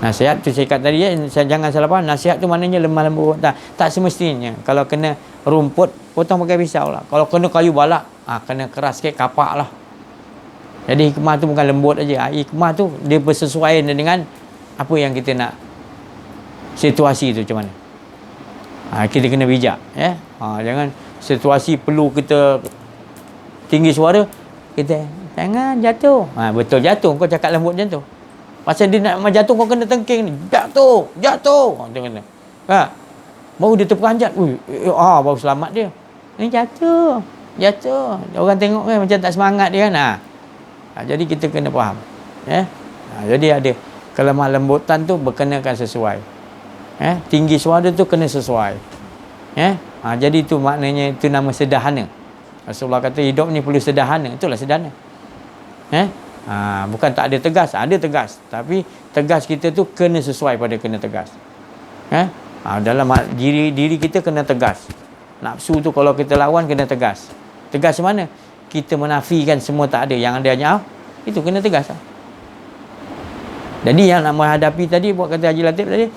Nasihat tu saya kata tadi, jangan salah faham. Nasihat tu maknanya lemah lembut. Tak semestinya. Kalau kena rumput, potong pakai pisau lah. Kalau kena kayu balak, kena keras sikit, kapak lah. Jadi hikmah tu bukan lembut aja. Hikmah tu dia bersesuaian dengan apa yang kita nak. Situasi tu macam mana. Kita kena bijak, ya. Jangan situasi perlu kita tinggi suara, kita jangan jatuh. Betul jatuh, kau cakap lembut macam tu. Pasal dia nak jatuh, kau kena tengking ni. Jatuh. Dia kena. Baru dia terperanjat. Baru selamat dia. Ni jatuh. Orang tengok kan macam tak semangat dia kan. Jadi kita kena faham. Ya. Jadi ada kelemah lembutan tu berkenakan sesuai. Tinggi suara tu kena sesuai. Jadi itu maknanya, itu nama sederhana. Rasulullah kata hidup ni perlu sederhana. Itulah sederhana. Bukan tak ada tegas, ada tegas. Tapi tegas kita tu kena sesuai pada kena tegas. Dalam diri kita kena tegas. Nafsu tu kalau kita lawan kena tegas. Tegas mana? Kita menafikan semua tak ada. Yang ada hanya itu kena tegas. Jadi yang nak menghadapi tadi, buat kata Haji Latif tadi,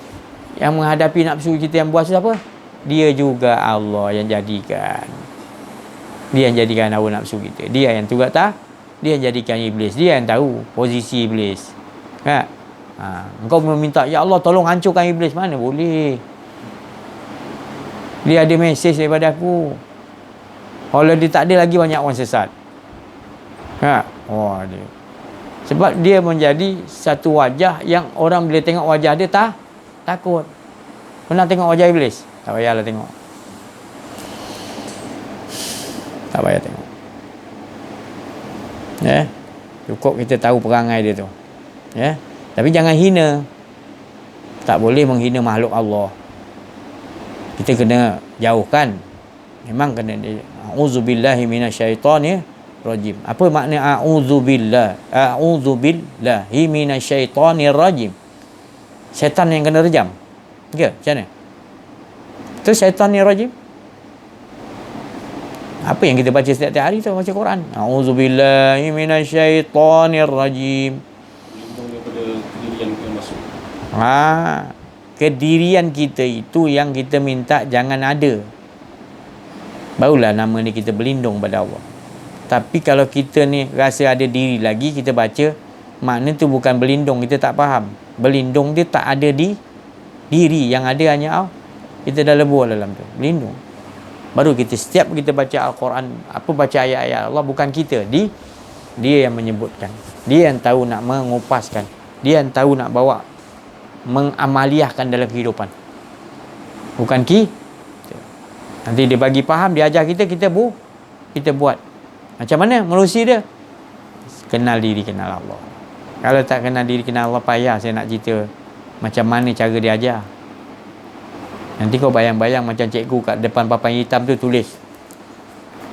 yang menghadapi nafsu kita yang buas siapa? Dia juga Allah yang jadikan. Dia yang jadikan hawa nafsu kita. Dia yang juga tak. Dia yang jadikan iblis. Dia yang tahu posisi iblis. Engkau meminta, ya Allah tolong hancurkan iblis. Mana boleh. Dia ada mesej daripada aku. Kalau dia tak ada lagi banyak orang sesat. Dia. Sebab dia menjadi satu wajah yang orang bila tengok wajah dia takut. Pernah tengok wajah iblis? Tak payahlah tengok. Tak payah tengok. Cukup kita tahu perangai dia tu. Tapi jangan hina. Tak boleh menghina makhluk Allah. Kita kena jauhkan. Memang kena. A'udzubillahi minasyaitonir rajim. Apa makna a'udzubillah? A'udzubillahi minasyaitonir rajim. Syaitan yang kena rejam. Ke? Macam mana? Itu syaitan yang rajim. Apa yang kita baca setiap hari tu? Baca Quran. A'udzubillahi minasyaitonir rajim. Lindung daripada kedirian yang masuk. Kedirian kita itu yang kita minta jangan ada. Barulah nama ni kita berlindung pada Allah. Tapi kalau kita ni rasa ada diri lagi, kita baca, makna tu bukan berlindung, kita tak faham. Berlindung dia tak ada di diri, yang ada hanya Allah. Kita dah lebur dalam tu, berlindung. Baru kita setiap kita baca Al-Quran, apa baca ayat-ayat Allah, bukan kita, dia yang menyebutkan. Dia yang tahu nak mengupaskan. Dia yang tahu nak bawa, mengamaliahkan dalam kehidupan. Bukan kita. Nanti dia bagi faham, dia ajar kita, kita buat. Macam mana menerusi dia? Kenal diri, kenal Allah. Kalau tak kenal diri, kenal Allah, payah saya nak cerita macam mana cara dia ajar. Nanti kau bayang-bayang macam cikgu kat depan papan hitam tu tulis.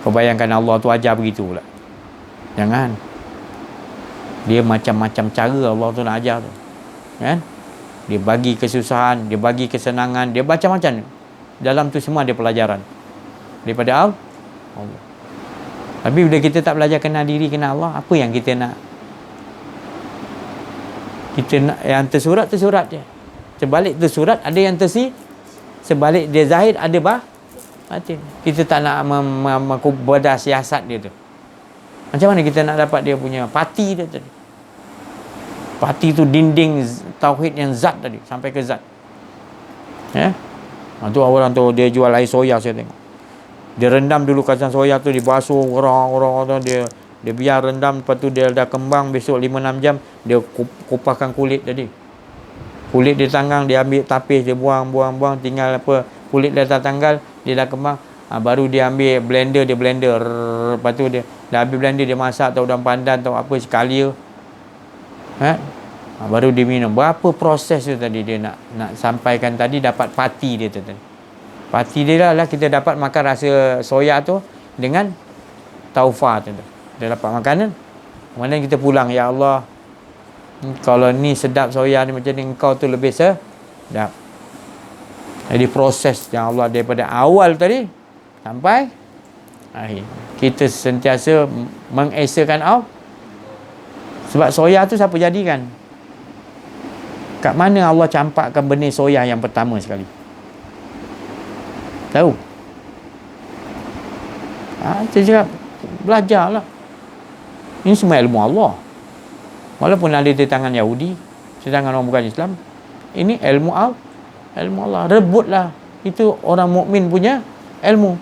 Kau bayangkan Allah tu ajar begitu pula. Jangan. Dia macam-macam cara Allah tu nak ajar tu. Kan? Dia bagi kesusahan, dia bagi kesenangan, dia macam-macam. Dalam tu semua ada pelajaran. Daripada Allah. Tapi bila kita tak belajar kenal diri, kenal Allah, apa yang kita nak? Kita nak yang tersurat je. Sebalik tersurat ada yang sebalik dia zahir ada batin. Kita tak nak berdah siasat dia tu. Macam mana kita nak dapat dia punya pati dia tadi? Pati tu dinding tauhid yang zat tadi, sampai ke zat. Tu orang tu dia jual air soya, saya tengok. Dia rendam dulu kacang soya tu, dibasuh orang-orang tu, dia biar rendam, lepas tu dia dah kembang, besok 5-6 jam dia kupaskan kulit tadi. Kulit dia tanggang, dia ambil tapis, dia buang, tinggal apa kulit dia tak tanggal, dia dah kembang. Baru dia ambil blender, dia blender. Lepas tu dia dah habis blender, dia masak tahu daun pandan tahu apa sekali. Baru dia minum. Berapa proses tu tadi dia nak sampaikan tadi, dapat pati dia tu tadi. Pati dia lah kita dapat makan rasa soya tu dengan taufa tu. Dia dapat makanan. Kemudian kita pulang, ya Allah, kalau ni sedap soya ni macam ni, engkau tu lebih sedap. Jadi proses yang Allah daripada awal tadi sampai akhir, kita sentiasa mengesakan Allah. Sebab soya tu siapa jadikan? Kat mana Allah campakkan benih soya yang pertama sekali? Tahu? Saya cakap, belajarlah. Ini semua ilmu Allah. Walaupun ada di tangan Yahudi, di tangan orang bukan Islam, ini ilmu Allah. Rebutlah. Itu orang mukmin punya ilmu.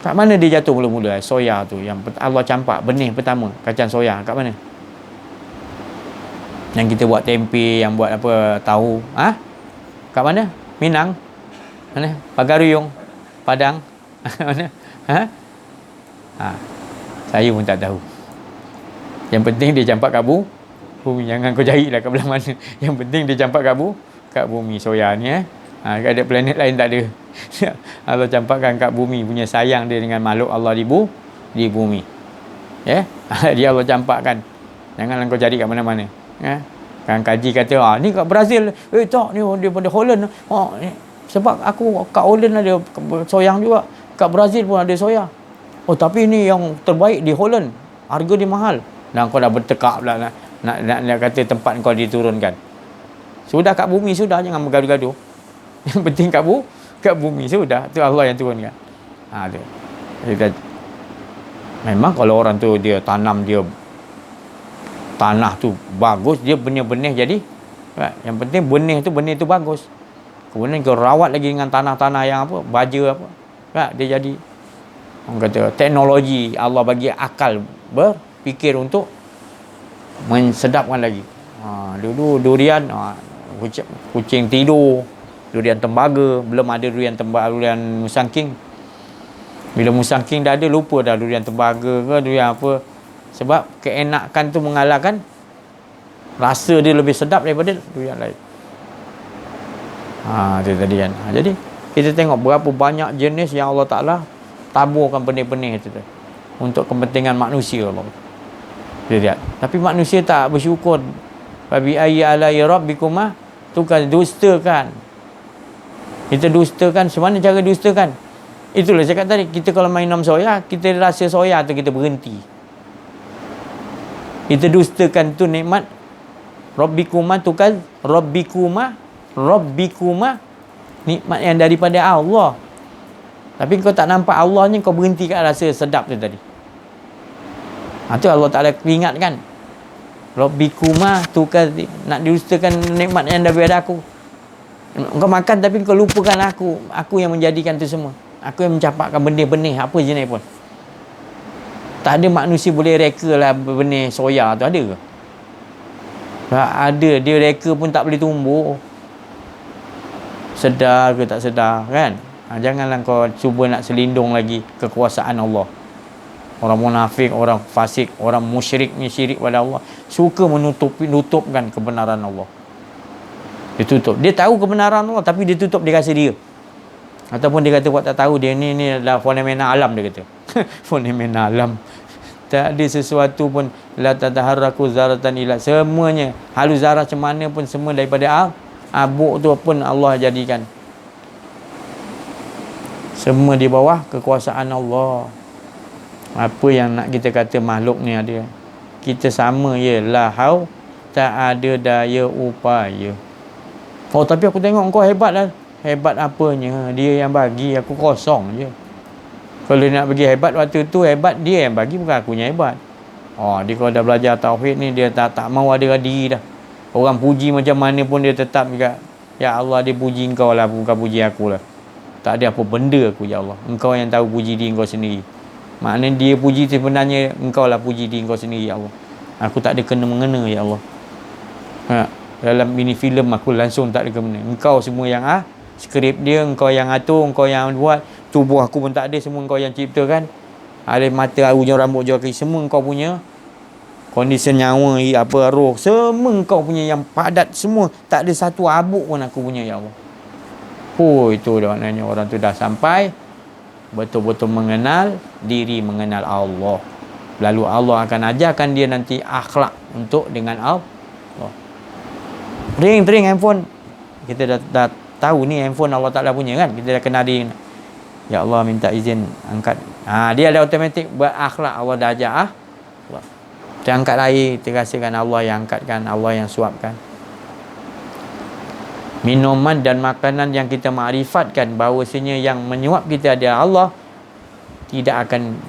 Kat mana dia jatuh mula-mula soya tu yang Allah campak benih pertama, kacang soya, kat mana? Yang kita buat tempe, yang buat apa, tahu. Kat mana? Minang. Mana? Pagaruyung, Padang. Mana? Saya pun tak tahu. Yang penting dia campak kat bumi. Jangan kau carilah kat belah mana. Yang penting dia campak kat bumi soya ni. Ada planet lain tak ada. Allah campakkan kat bumi punya sayang dia dengan makhluk Allah di bumi. Ya. Dia Allah campakkan. Janganlah kau cari kat mana-mana. Ya. Kan kaji kata, ni kat Brazil. Tak, ni daripada Holland. Ni. Sebab aku kat Holland ada soyang juga. Kat Brazil pun ada soya. Oh, tapi ni yang terbaik di Holland. Harga dia mahal. Dan kau dah bertekak pula nak kata tempat kau diturunkan. Sudah kat bumi sudah, jangan bergaduh-gaduh. Yang penting kat bumi sudah. Tu Allah yang turunkan. Tu. Memang kalau orang tu dia tanam dia tanah tu bagus, dia benih-benih jadi. Yang penting benih tu bagus. Kemudian kau rawat lagi dengan tanah-tanah yang apa, baja apa. Dia jadi. Orang kata teknologi Allah bagi akal berfikir untuk mensedapkan lagi. Dulu durian kucing tidur, durian tembaga, belum ada durian musangking. Bila musangking dah ada, lupa dah durian tembaga ke durian apa. Sebab keenakan tu mengalahkan rasa dia lebih sedap daripada durian lain. Itu tadi kan. Jadi kita tengok berapa banyak jenis yang Allah Ta'ala taburkan benih-benih itu untuk kepentingan manusia Allah. Dia lihat. Tapi manusia tak bersyukur. Fabi ayyi alai rabbikuma, tu kan dustakan. Kita dustakan. Macam mana cara dustakan? Itulah cakap tadi, kita kalau minum soya, kita rasa soya tu kita berhenti. Kita dustakan tu nikmat rabbikuma, tu kan rabbikuma nikmat yang daripada Allah. Tapi kau tak nampak Allah ni, kau berhenti kat rasa sedap tu tadi. Tu Allah Ta'ala ingatkan. Rabbikuma, tu kan nak didustakan nikmat yang daripada aku. Kau makan tapi kau lupakan aku. Aku yang menjadikan tu semua. Aku yang mencapakkan benih-benih apa jenis pun. Tak ada manusia boleh reka lah benih soya tu, ada ke? Tak ada. Dia reka pun tak boleh tumbuh. Sedar ke tak sedar kan? Janganlah kau cuba nak selindung lagi kekuasaan Allah. Orang munafik, orang fasik, orang musyrik ni syirik pada Allah, suka nutupkan kebenaran Allah. Dia tutup. Dia tahu kebenaran Allah tapi dia tutup, dia rasa dia. Ataupun dia kata buat tak tahu, dia ni adalah fenomena alam, dia kata. Fenomena alam. Tak ada sesuatu pun la tataharraku zaratan ila, semuanya halus zarah macam mana pun semua daripada abuk tu pun Allah jadikan. Semua di bawah kekuasaan Allah. Apa yang nak kita kata makhluk ni ada, kita sama je lah, tak ada daya upaya. Oh, tapi aku tengok kau hebat lah. Hebat apanya? Dia yang bagi, aku kosong je. Kalau nak bagi hebat waktu tu, hebat dia yang bagi, bukan akunya hebat. Dia kalau dah belajar tauhid ni, dia tak mau ada diri dah. Orang puji macam mana pun dia tetap juga, ya Allah, dia puji engkau lah, bukan puji aku lah. Tak ada apa benda aku, ya Allah. Engkau yang tahu puji diri engkau sendiri. Maknanya dia puji sebenarnya engkau lah puji diri engkau sendiri, ya Allah. Aku tak ada kena-mengena, ya Allah. Dalam ini filem aku langsung tak ada kena. Engkau semua yang skrip dia, engkau yang atur, engkau yang buat. Tubuh aku pun tak ada, semua engkau yang ciptakan. Ada mata, ujung rambut, ujung kaki, semua engkau punya. Kondisi nyawa, apa roh, semua engkau punya yang padat semua. Tak ada satu abuk pun aku punya, ya Allah. Itu dah maknanya orang tu dah sampai betul-betul mengenal diri, mengenal Allah. Lalu Allah akan ajarkan dia nanti akhlak untuk dengan Allah. Ring handphone. Kita dah tahu ni handphone Allah Ta'ala punya kan. Kita dah kenal dia. Ya Allah, minta izin angkat. Dia ada automatik berakhlak. Allah dah ajar Allah. Kita angkat air, kita rasakan Allah yang angkatkan, Allah yang suapkan. Minuman dan makanan yang kita makrifatkan bahawasanya yang menyuap kita adalah Allah, tidak akan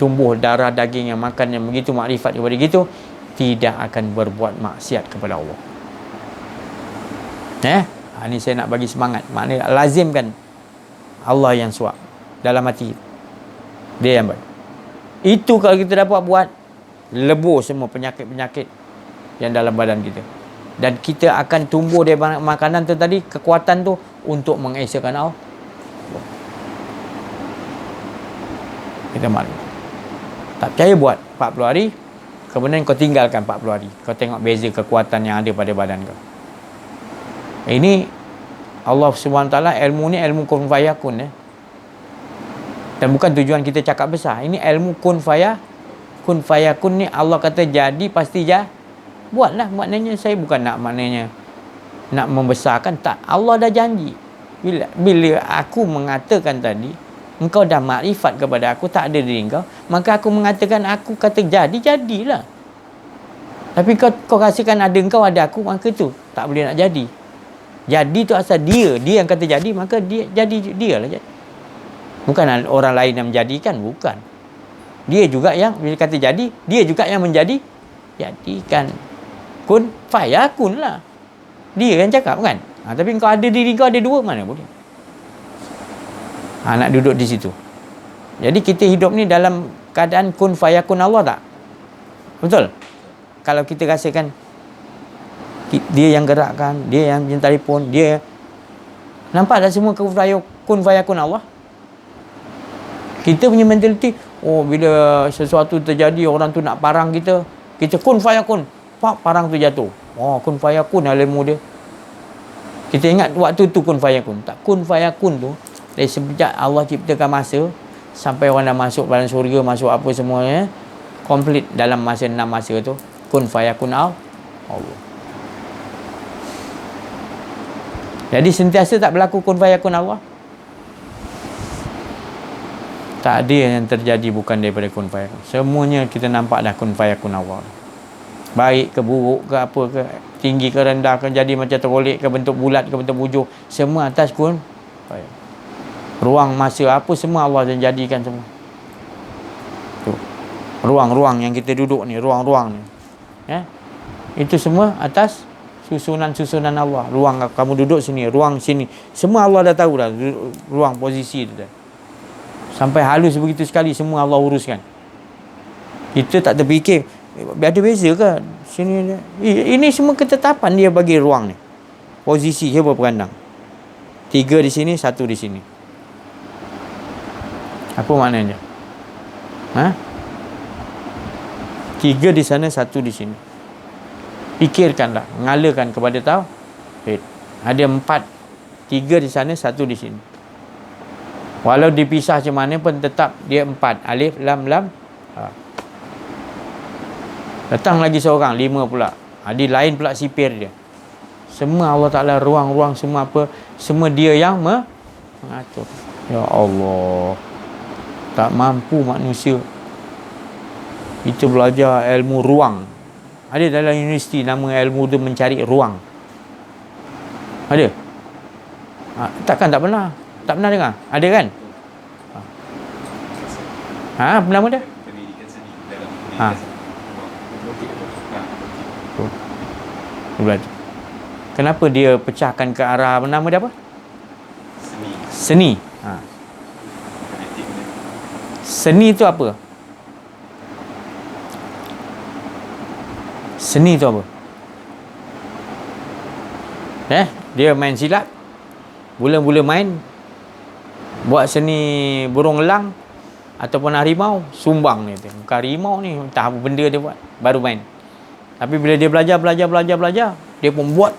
tumbuh darah daging yang makan yang begitu makrifat kepada gitu, tidak akan berbuat maksiat kepada Allah. Ini saya nak bagi semangat. Maknanya lazimkan Allah yang suap dalam hati. Dia yang baik. Itu kalau kita dapat buat, lebur semua penyakit-penyakit yang dalam badan kita. Dan kita akan tumbuh dari makanan tu tadi, kekuatan tu untuk mengesakan Allah. Kita malu. Tak percaya buat 40 hari, kemudian kau tinggalkan 40 hari. Kau tengok beza kekuatan yang ada pada badan kau. Ini Allah SWT ilmu ni ilmu kun fayakun Dan bukan tujuan kita cakap besar. Ini ilmu kun fayakun ni Allah kata jadi pasti buatlah. Maknanya saya bukan maknanya nak membesarkan, tak. Allah dah janji. Bila aku mengatakan tadi, engkau dah makrifat kepada aku, tak ada diri engkau, maka aku mengatakan, aku kata jadilah. Tapi kau rasakan ada engkau, ada aku, maka tu tak boleh nak jadi. Jadi tu asal dia yang kata jadi, maka dia lah jadi. Bukan orang lain yang menjadikan, bukan. Dia juga yang bila kata jadi, dia juga yang jadikan. Kun fayakun lah. Dia yang cakap kan. Tapi kau ada diri kau ada dua, mana boleh. Nak duduk di situ. Jadi kita hidup ni dalam keadaan kun fayakun Allah tak? Betul? Kalau kita rasakan dia yang gerakkan, dia yang telefon, dia nampak tak semua kun fayakun Allah? Kita punya mentaliti, bila sesuatu terjadi, orang tu nak parang kita kun fayakun, pak, parang tu jatuh. Kun fayakun ilmu dia. Kita ingat waktu tu kun fayakun. Tak, kun fayakun tu dari sejak Allah ciptakan masa sampai orang dah masuk dalam syurga, masuk apa semuanya, komplit dalam masa 6 masa tu, kun fayakun Allah. Jadi sentiasa tak berlaku kun fayakun Allah. Tak ada yang terjadi bukan daripada kun fayakun. Semuanya kita nampak dah kun fayakun Allah. Baik ke buruk ke apa ke, tinggi ke rendah ke, jadi macam tergolek ke, bentuk bulat ke, bentuk bujur, semua atas kun fayakun. Ruang masa apa semua Allah yang jadikan semua. Tu. Ruang-ruang yang kita duduk ni, ruang-ruang ni. Itu semua atas susunan-susunan Allah. Ruang kamu duduk sini, ruang sini, semua Allah dah tahu dah ruang posisi tu dah. Sampai halus begitu sekali, semua Allah uruskan. Kita tak terfikir ada beza ke sini. Ini semua ketetapan dia bagi ruang ni. Posisi dia berpandang. 3 di sini, 1 di sini. Apa maknanya? 3 di sana, 1 di sini. Fikirkanlah, ngalakan kepada tauhid. Ada 4, 3 di sana, 1 di sini. Walau dipisah macam mana pun tetap dia 4. Alif, lam, Datang lagi seorang, 5 pula. Dia lain pula sipir dia. Semua Allah Ta'ala, ruang-ruang, semua apa, semua dia yang mengatur. Ya Allah, tak mampu manusia. Kita belajar ilmu ruang. Ada dalam universiti nama ilmu tu mencari ruang. Ada? Takkan tak pernah? Tak pernah dengar? Ada kan? Nama dia? Pendidikan seni dalam Belajar. Kenapa dia pecahkan ke arah nama dia apa? Seni. Seni tu apa? Seni tu apa? Dia main silat. Bulan-bulan main buat seni burung elang ataupun harimau, sumbang ni tu. Bukan harimau ni, entah apa benda dia buat, baru main. Tapi bila dia belajar, dia pun buat,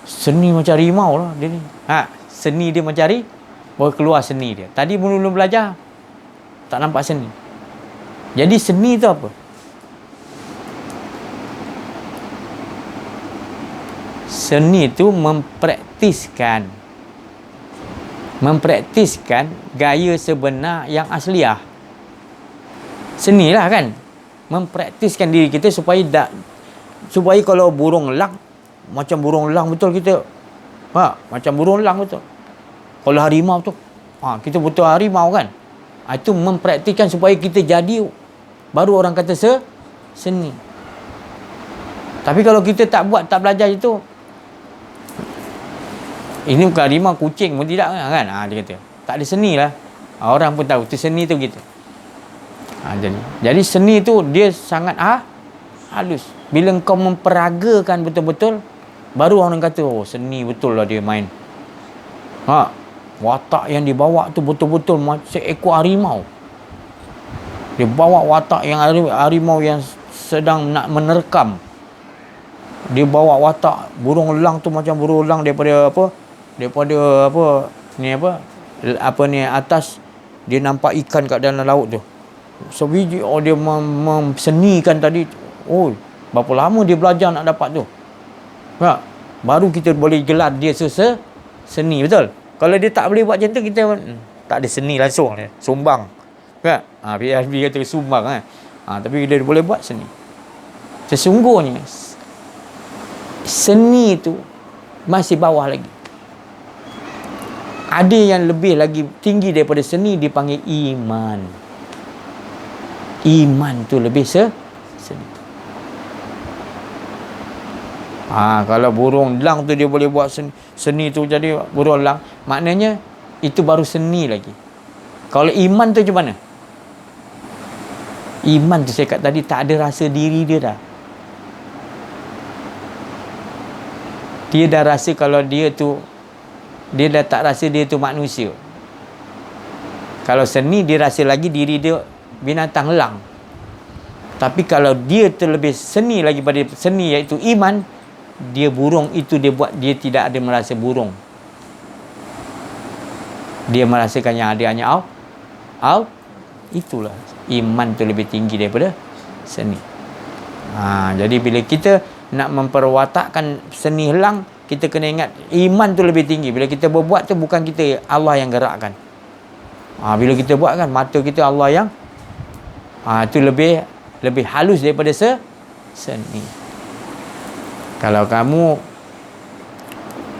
seni macam harimau lah dia ni. Seni dia macam baru keluar seni dia. Tadi belum belajar, tak nampak seni. Jadi seni tu apa? Seni tu mempraktiskan gaya sebenar yang asliah. Seni lah kan, mempraktiskan diri kita supaya kalau burung elang macam burung elang betul kita. Macam burung elang betul. Kalau harimau tu kita betul harimau kan. Itu mempraktiskan supaya kita jadi, baru orang kata seni. Tapi kalau kita tak buat, tak belajar itu, ini bukan harimau, kucing pun tidak kan. Dia kata tak ada seni lah. Orang pun tahu tu seni tu gitu. Jadi seni tu dia sangat halus. Bila kau memperagakan betul-betul, baru orang kata seni betul lah dia main. Watak yang dibawa tu betul-betul macam seekor harimau. Dia bawa watak yang harimau yang sedang nak menerkam. Dia bawa watak burung elang tu macam burung elang daripada daripada apa ni atas, dia nampak ikan kat dalam laut tu. Sebiji dia senikan tadi. Oh, berapa lama dia belajar nak dapat tu. Tak? Baru kita boleh gelar dia seni, betul? Kalau dia tak boleh buat macam tu, kita tak ada seni langsung dia. Sumbang. Tak? PhD kata sumbang kan. Tapi dia boleh buat seni. Sesungguhnya seni tu masih bawah lagi. Ada yang lebih lagi tinggi daripada seni, dipanggil iman. Iman tu lebih seni. Kalau burung elang tu dia boleh buat seni tu jadi burung elang, maknanya itu baru seni lagi. Kalau iman tu macam mana? Iman tu saya kata tadi, tak ada rasa diri dia dah. Dia dah rasa kalau dia dah tak rasa dia tu manusia. Kalau seni, dia rasa lagi diri dia binatang elang. Tapi kalau dia terlebih seni lagi pada seni, iaitu iman, dia burung itu dia buat, dia tidak ada merasa burung. Dia merasakan yang ada hanya itulah. Iman tu lebih tinggi daripada seni. Jadi bila kita nak memperwatakkan seni elang, kita kena ingat iman tu lebih tinggi. Bila kita berbuat tu, bukan kita, Allah yang gerakkan. Bila kita buat kan, mata kita Allah yang tu lebih halus daripada seni. Kalau kamu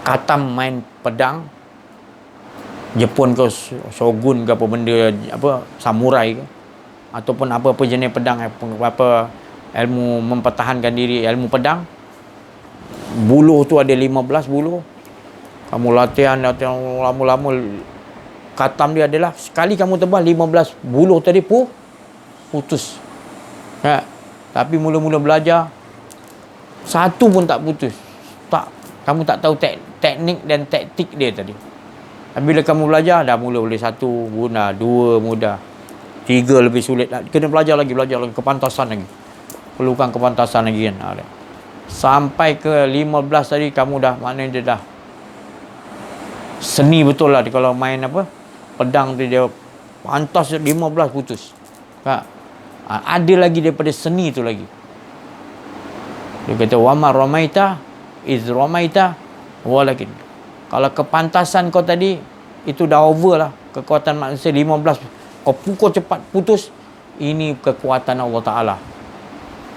katam main pedang, Jepun ke shogun ke apa benda, samurai ke, ataupun apa-apa jenis pedang, apa ilmu mempertahankan diri, ilmu pedang, buluh tu ada 15 buluh. Kamu latihan lama-lama, katam dia adalah sekali kamu tebas 15 buluh tadi putus. Tapi mula-mula belajar, satu pun tak putus. Kamu tak tahu teknik dan taktik dia tadi. Bila kamu belajar, dah mula boleh satu mudah, dua mudah, tiga lebih sulit. Kena belajar lagi, kepantasan lagi. Perlukan kepantasan lagi kan. Sampai ke 15 tadi, kamu dah, maknanya dia dah seni betul lah. Kalau main pedang tu, dia pantas 15 putus. Ada lagi daripada seni tu lagi. Dia kata, wama ramaita iz ramaita walakin. Kalau kepantasan kau tadi, itu dah over lah. Kekuatan manusia 15, kau pukul cepat putus. Ini kekuatan Allah Ta'ala.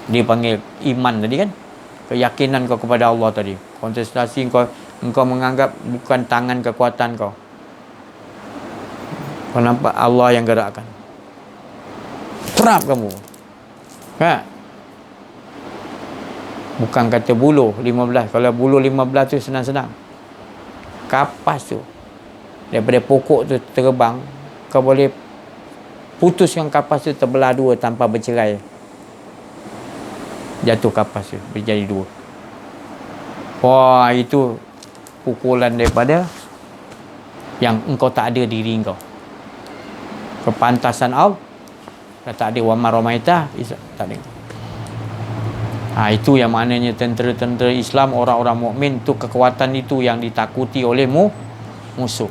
Dia panggil iman tadi kan. Keyakinan kau kepada Allah tadi. Kontestasi engkau menganggap bukan tangan kekuatan kau. Kau nampak Allah yang gerakkan. Terap kamu. Bukan kata buluh 15. Kalau buluh 15 tu senang-senang. Kapas tu, daripada pokok tu terbang, kau boleh putuskan kapas tu terbelah dua tanpa bercerai. Jatuh kapas tu, menjadi dua. Wah, itu pukulan daripada yang engkau tak ada diri engkau. Kepantasan Allah tak ada. Wama ramaita, tak ada. Itu yang maknanya tentera-tentera Islam, orang-orang mukmin tu, kekuatan itu yang ditakuti oleh musuh.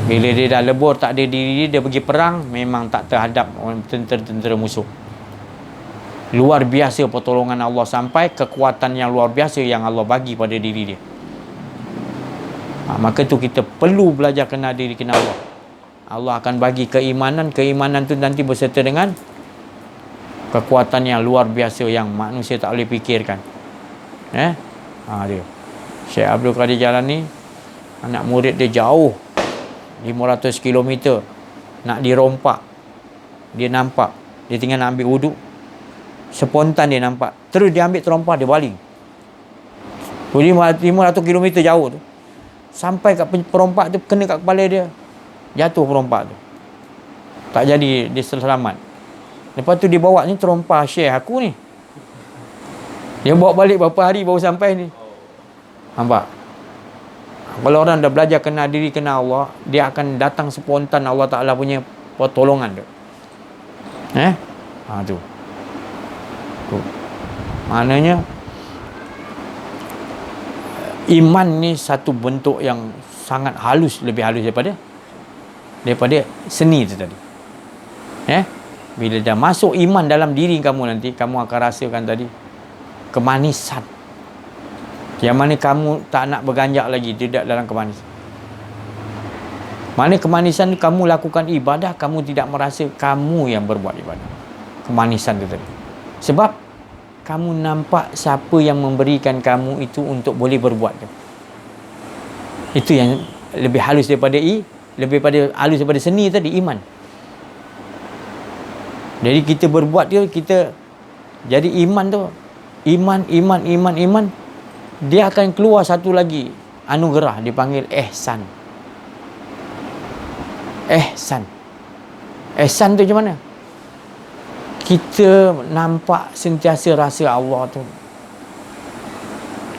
Bila dia dah lebur, tak ada diri dia pergi perang, memang tak terhadap tentera-tentera musuh. Luar biasa pertolongan Allah, sampai kekuatan yang luar biasa yang Allah bagi pada diri dia. Maka tu kita perlu belajar kenal diri, kenal Allah. Allah akan bagi keimanan. Keimanan tu nanti berserta dengan kekuatan yang luar biasa yang manusia tak boleh fikirkan. Dia Syekh Abdul Qadir Jalani, anak murid dia jauh 500 km nak dirompak. Dia nampak, dia tinggal nak ambil wuduk, spontan dia nampak, terus dia ambil terompak, dia baling 500 km jauh tu, sampai kat perompak tu, kena kat kepala dia, jatuh perompak tu, tak jadi dia selamat. Lepas tu dia bawa ni terompak Syekh aku ni, dia bawa balik berapa hari baru sampai ni. Nampak? Kalau orang dah belajar kenal diri, kenal Allah, dia akan datang spontan Allah Ta'ala punya pertolongan tu. Tu. Maknanya Iman ni satu bentuk yang sangat halus, lebih halus daripada seni tu tadi. Bila dah masuk iman dalam diri kamu nanti, kamu akan rasakan tadi kemanisan. Yang mana kamu tak nak berganjak lagi, tidak dalam kemanisan. Mana kemanisan tu, kamu lakukan ibadah, kamu tidak merasa kamu yang berbuat ibadah. Kemanisan tu tadi. Sebab kamu nampak siapa yang memberikan kamu itu untuk boleh berbuat tu. Itu yang lebih halus daripada halus daripada seni tadi, iman. Jadi kita berbuat dia, kita jadi iman tu, iman, dia akan keluar satu lagi anugerah, dipanggil ihsan. Ihsan tu macam mana? Kita nampak sentiasa rasa Allah tu.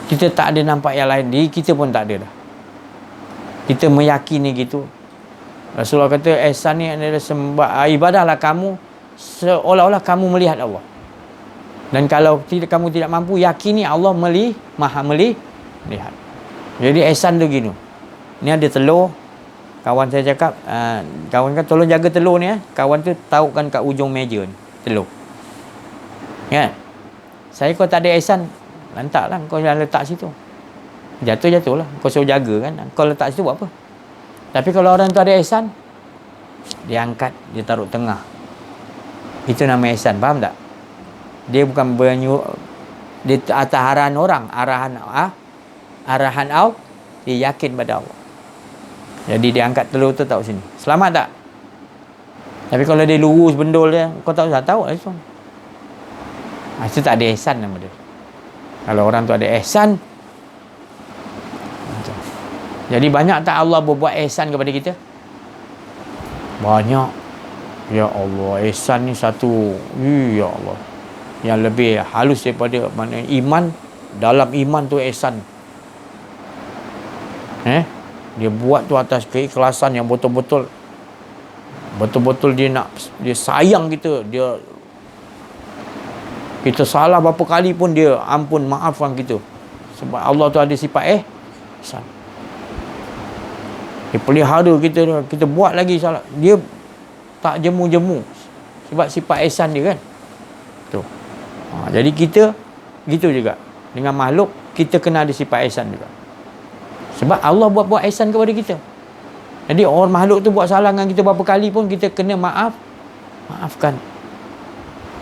Kita tak ada nampak yang lain, diri kita pun tak ada dah. Kita meyakini gitu. Rasulullah kata ihsan ni adalah ibadahlah kamu seolah-olah kamu melihat Allah. Dan kalau kamu tidak mampu, yakini Allah maha melihat. Jadi ihsan tu gini. Ni ada telur. Kawan saya cakap, kawan kan tolong jaga telur ni. Kawan tu taruhkan kat ujung meja ni, telur. Kan? Saya kalau tak ada ihsan, lantaklah kau jangan letak situ. Jatuh lah. Kau suruh jaga kan. Kau letak situ buat apa? Tapi kalau orang tu ada ihsan, dia angkat, dia taruh tengah. Itu nama ihsan, faham tak? Dia bukan dia atas arahan orang, arahan Allah, dia yakin pada Allah. Jadi dia angkat telur tu taruh sini. Selamat tak? Tapi kalau dia lurus bendul dia, kau tak usah tahu lah itu. Itu tak ada ihsan nama dia. Kalau orang tu ada ihsan, jadi banyak tak Allah berbuat ihsan kepada kita? Banyak. Ya Allah, ihsan ni satu, ya Allah, yang lebih halus daripada mana iman. Dalam iman tu ihsan. Dia buat tu atas keikhlasan yang betul-betul dia sayang kita. Kita salah berapa kali pun dia ampun, maafkan kita. Sebab Allah tu ada sifat ihsan. Dia pelihara kita buat lagi salah, dia tak jemu-jemu. Sebab sifat ihsan dia kan. Tu. Jadi kita gitu juga. Dengan makhluk, kita kena ada sifat ihsan juga. Sebab Allah buat ihsan kepada kita. Jadi orang makhluk tu buat salah dengan kita berapa kali pun, kita kena maafkan.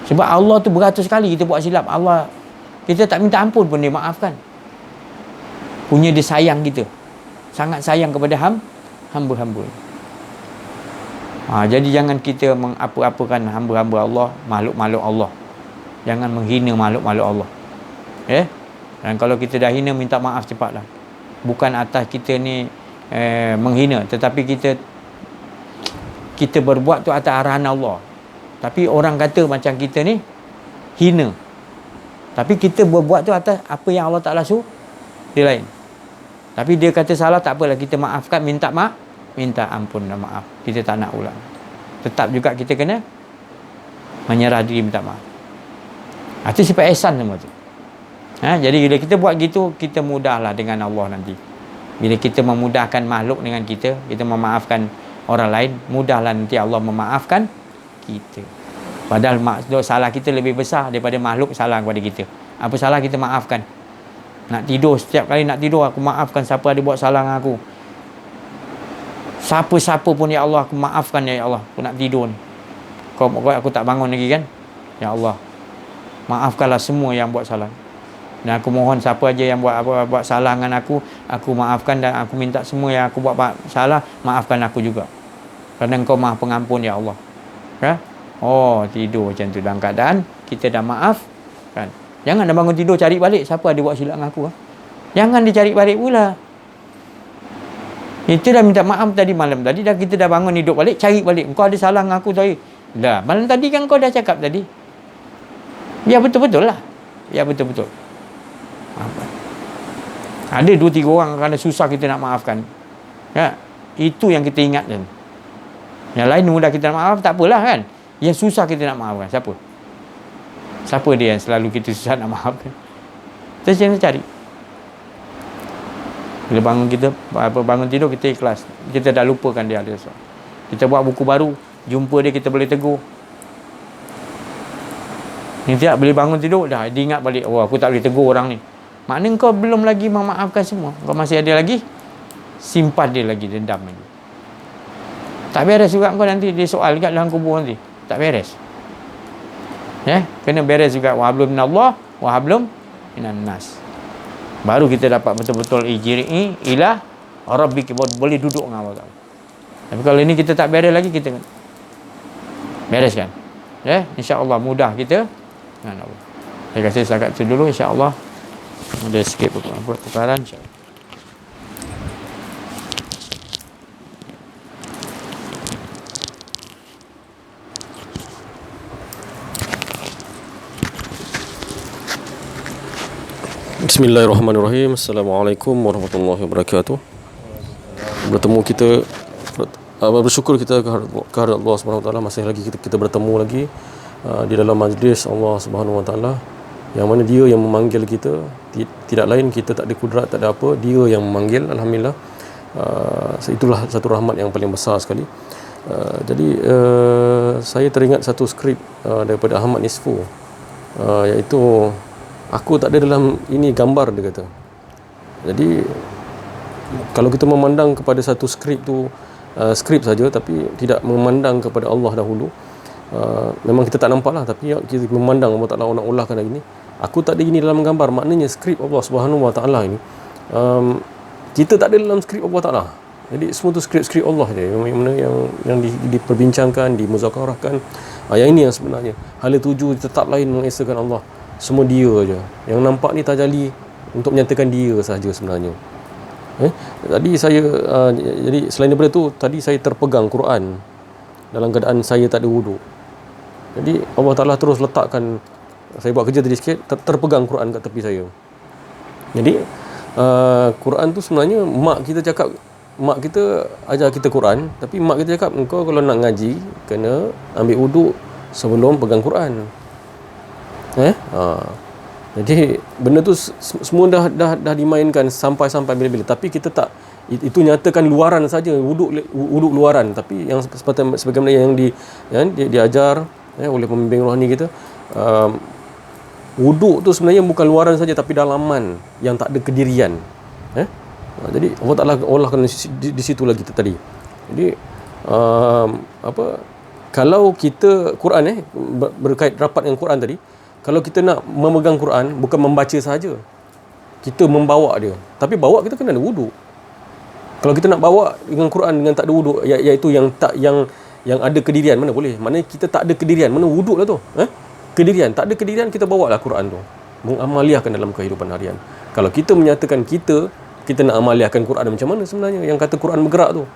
Sebab Allah tu beratus kali kita buat silap, Allah, kita tak minta ampun pun dia maafkan. Punya dia sayang kita. Sangat sayang kepada hamba-hamba. Jadi jangan kita mengapa-apakan hamba-hamba Allah, makhluk-makhluk Allah. Jangan menghina makhluk-makhluk Allah. Dan kalau kita dah hina, minta maaf cepatlah. Bukan atas kita ni menghina, tetapi kita berbuat tu atas arahan Allah. Tapi orang kata macam kita ni hina, tapi kita berbuat tu atas apa yang Allah Ta'ala suruh dia lain. Tapi dia kata salah, tak apalah, kita maafkan, minta ampun dan maaf. Kita tak nak ulang. Tetap juga kita kena menyerah diri, minta maaf. Itu sifat ihsan semua tu. Jadi bila kita buat gitu, kita mudahlah dengan Allah nanti. Bila kita memudahkan makhluk dengan kita memaafkan orang lain, mudahlah nanti Allah memaafkan kita. Padahal salah kita lebih besar daripada makhluk salah kepada kita. Apa salah kita maafkan. Nak tidur, setiap kali nak tidur, aku maafkan siapa ada buat salah dengan aku. Siapa-siapa pun, ya Allah, aku maafkan, ya Allah, aku nak tidur ni. Kau aku tak bangun lagi kan? Ya Allah, maafkanlah semua yang buat salah. Dan aku mohon siapa aja yang buat salah dengan aku maafkan, dan aku minta semua yang aku buat salah, maafkan aku juga. Kerana Engkau Maha Pengampun, ya Allah. Tidur macam tu dalam keadaan kita dah maaf kan. Jangan dah bangun tidur cari balik siapa ada buat silap dengan aku. Jangan dicari balik pula. Itu dah minta maaf tadi, malam tadi dah kita dah bangun hidup balik, cari balik. Engkau ada salah dengan aku tadi. Dah, malam tadi kan kau dah cakap tadi. Ya betul-betul lah. Ya betul-betul. Ada 2-3 orang kerana susah kita nak maafkan. Ya, itu yang kita ingat kan. Yang lain mudah kita nak maaf, tak apalah kan. Yang susah kita nak maafkan siapa? Siapa dia yang selalu kita susah nak maafkan? Terus kita cari. Bila bangun tidur kita ikhlas. Kita dah lupakan dia ada esok. Kita buat buku baru, jumpa dia kita boleh tegur. Ni tiap boleh bangun tidur dah dia ingat balik, oh aku tak boleh tegur orang ni. Maknanya kau belum lagi memaafkan semua. Kau masih ada lagi simpan dia lagi, dendam lagi. Tak beres juga kau nanti dia soal dekat dalam kubur nanti. Tak beres. Kena beres juga, wa hablum minallah wa hablum minan nas. Baru kita dapat betul-betul ijri'i ila rabbika, boleh duduk dengan Allah Taala. Tapi kalau ini kita tak beres lagi, kita bereskan. Insya-Allah mudah kita dengan Allah. Saya kasih setakat itu dulu, insya-Allah. Ada sikit perkaran insya-Allah. Bismillahirrahmanirrahim. Assalamualaikum warahmatullahi wabarakatuh. Bertemu kita, bersyukur kita kehadirat Allah Subhanahu Wa Taala, masih lagi kita bertemu lagi di dalam majlis Allah Subhanahu Wa Taala, yang mana Dia yang memanggil kita, tidak lain, kita tak ada kudrat, tak ada apa, Dia yang memanggil. Alhamdulillah. Itulah satu rahmat yang paling besar sekali. Jadi saya teringat satu skrip daripada Ahmad Nisfu, iaitu aku tak ada dalam ini gambar, dia kata. Jadi kalau kita memandang kepada satu skrip tu skrip saja, tapi tidak memandang kepada Allah dahulu, memang kita tak nampak lah, tapi kita memandang Allah Ta'ala nak ulahkan lagi ni, aku tak ada ini dalam gambar. Maknanya skrip Allah Subhanahu Wa Ta'ala ini, kita tak ada dalam skrip Allah Ta'ala. Jadi semua tu skrip-skrip Allah je, yang diperbincangkan, dimuzakarahkan. Yang ini yang sebenarnya hala tuju tetap lain mengesahkan Allah. Semua Dia aja. Yang nampak ni tajali untuk menyatakan Dia sahaja sebenarnya. Jadi selain daripada tu, tadi saya terpegang Quran dalam keadaan saya tak ada wuduk. Jadi Allah Ta'ala terus letakkan, saya buat kerja tadi sikit, terpegang Quran kat tepi saya. Jadi Quran tu sebenarnya mak kita ajar kita Quran, tapi mak kita cakap, engkau kalau nak ngaji kena ambil wuduk sebelum pegang Quran. Jadi benda tu semua dah dimainkan sampai bila-bila, tapi kita tak, itu nyatakan luaran saja, wuduk luaran. Tapi yang sebagaimana yang diajar oleh pembimbing rohani kita, wuduk tu sebenarnya bukan luaran saja, tapi dalaman yang tak ada kedirian. Jadi Allah Ta'ala olahkan di situ lagi tadi. Jadi kalau kita Quran berkait rapat dengan Quran tadi, kalau kita nak memegang Quran, bukan membaca sahaja, kita membawa dia. Tapi bawa kita kena ada wuduk. Kalau kita nak bawa dengan Quran dengan tak ada wuduk, iaitu yang ada kedirian, mana boleh? Mana kita tak ada kedirian, mana wuduk lah tu? Kedirian, tak ada kedirian, kita bawa lah Quran tu, mengamaliahkan dalam kehidupan harian. Kalau kita menyatakan kita nak amaliahkan Quran, macam mana sebenarnya yang kata Quran bergerak tu?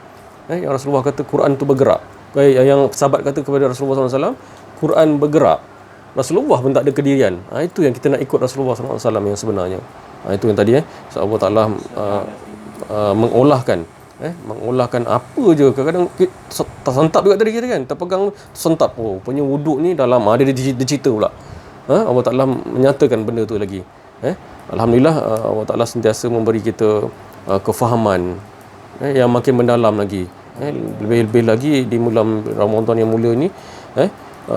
Yang Rasulullah kata Quran tu bergerak. Yang sahabat kata kepada Rasulullah SAW, Quran bergerak. Rasulullah pun tak ada kedirian. Itu yang kita nak ikut Rasulullah SAW yang sebenarnya. Itu yang tadi Allah Ta'ala mengolahkan apa je. Kadang-kadang tersentap juga tadi kita kan, terpegang tersentap, punya wuduk ni dalam, dia cerita pula. Allah Ta'ala menyatakan benda tu lagi. Alhamdulillah, Allah Ta'ala sentiasa memberi kita kefahaman yang makin mendalam lagi. Lebih-lebih lagi di bulan Ramadan yang mulia ni,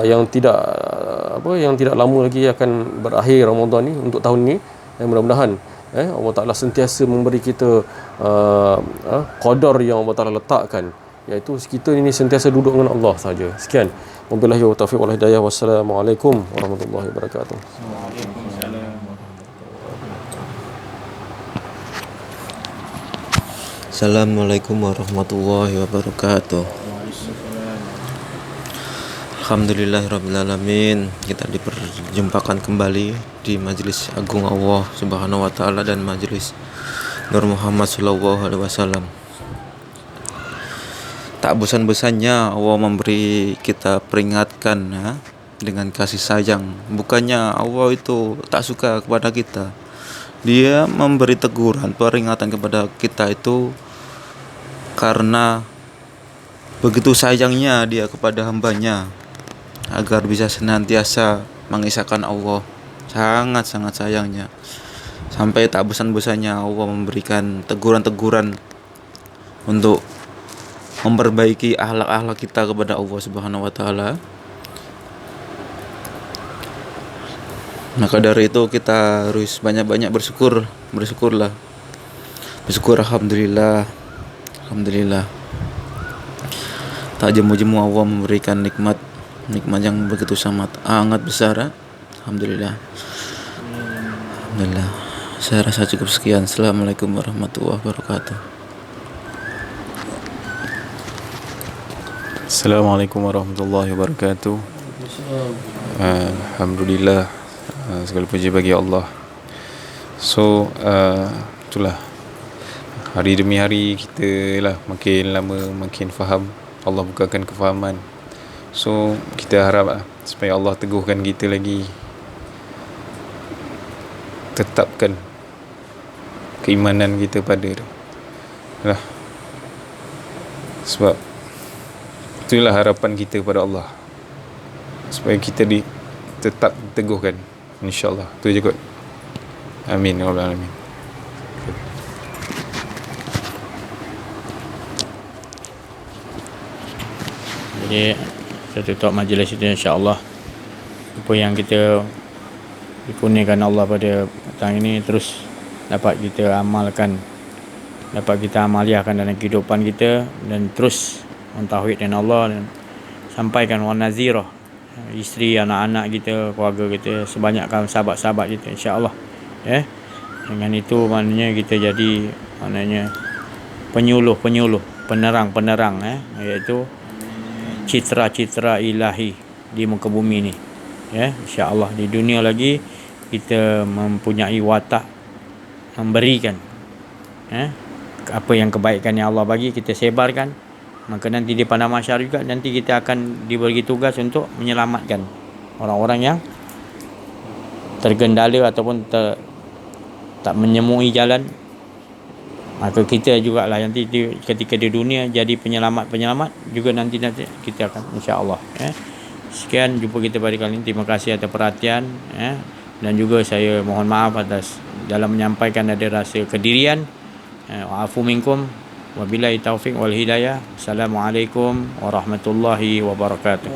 yang tidak lama lagi akan berakhir Ramadan ni untuk tahun ni. Mudah-mudahan Allah Ta'ala sentiasa memberi kita qadar yang Allah Ta'ala letakkan, iaitu kita ini sentiasa duduk dengan Allah saja. Sekian, wabillahi taufiq wal hidayah. Wassalamualaikum warahmatullahi wabarakatuh. Assalamualaikum warahmatullahi wabarakatuh. Alhamdulillahirrabbilalamin. Kita diperjumpakan kembali di Majlis Agung Allah Subhanahu Wa Ta'ala dan Majlis Nur Muhammad Sallallahu Alaihi Wasallam. Tak bosan-bosannya Allah memberi kita peringatkan dengan kasih sayang. Bukannya Allah itu tak suka kepada kita, Dia memberi teguran, peringatan kepada kita itu karena begitu sayangnya Dia kepada hambanya, agar bisa senantiasa mengisahkan Allah. Sangat-sangat sayangnya. sampai tak bosan-bosannya Allah memberikan teguran-teguran untuk memperbaiki akhlak-akhlak kita kepada Allah Subhanahu wa taala. Maka dari itu kita harus banyak-banyak bersyukurlah. Bersyukur alhamdulillah. Alhamdulillah. Tak jemu-jemu Allah memberikan nikmat yang begitu sangat besar. Alhamdulillah. Alhamdulillah. Saya rasa cukup sekian. Assalamualaikum warahmatullahi wabarakatuh. Assalamualaikum warahmatullahi wabarakatuh. Alhamdulillah, segala puji bagi Allah. So itulah, hari demi hari kita lah makin lama makin faham, Allah bukakan kefahaman. So kita harap supaya Allah teguhkan kita lagi, tetapkan keimanan kita pada dia lah. Sebab itulah harapan kita pada Allah, supaya kita tetap teguhkan, insyaAllah. Itu je kot. Amin ya rabbal alamin. Jadi kita tutup majlis itu, insya-Allah. Apa yang kita dikurniakan Allah pada petang ini terus dapat kita amalkan, dapat kita amaliahkan dalam kehidupan kita, dan terus mentauhidkan Allah dan sampaikan wa nazirah, isteri, anak-anak kita, keluarga kita, sebanyakkan sahabat-sahabat kita, insya-Allah. Dengan itu maknanya kita jadi penyuluh, penerang, iaitu citra-citra ilahi di muka bumi ni. Insya-Allah di dunia lagi kita mempunyai watak memberikan apa yang kebaikan yang Allah bagi, kita sebarkan. Maka nanti di padang mahsyar juga nanti kita akan diberi tugas untuk menyelamatkan orang-orang yang tergendala ataupun tak menemui jalan. Maka kita jugalah nanti ketika di dunia jadi penyelamat juga nanti kita akan, insya-Allah. Sekian jumpa kita pada kali ini. Terima kasih atas perhatian, dan juga saya mohon maaf atas dalam menyampaikan ada rasa kedirian. Wa'afu minkum, wabillahi taufiq wal hidayah. Assalamualaikum warahmatullahi wabarakatuh.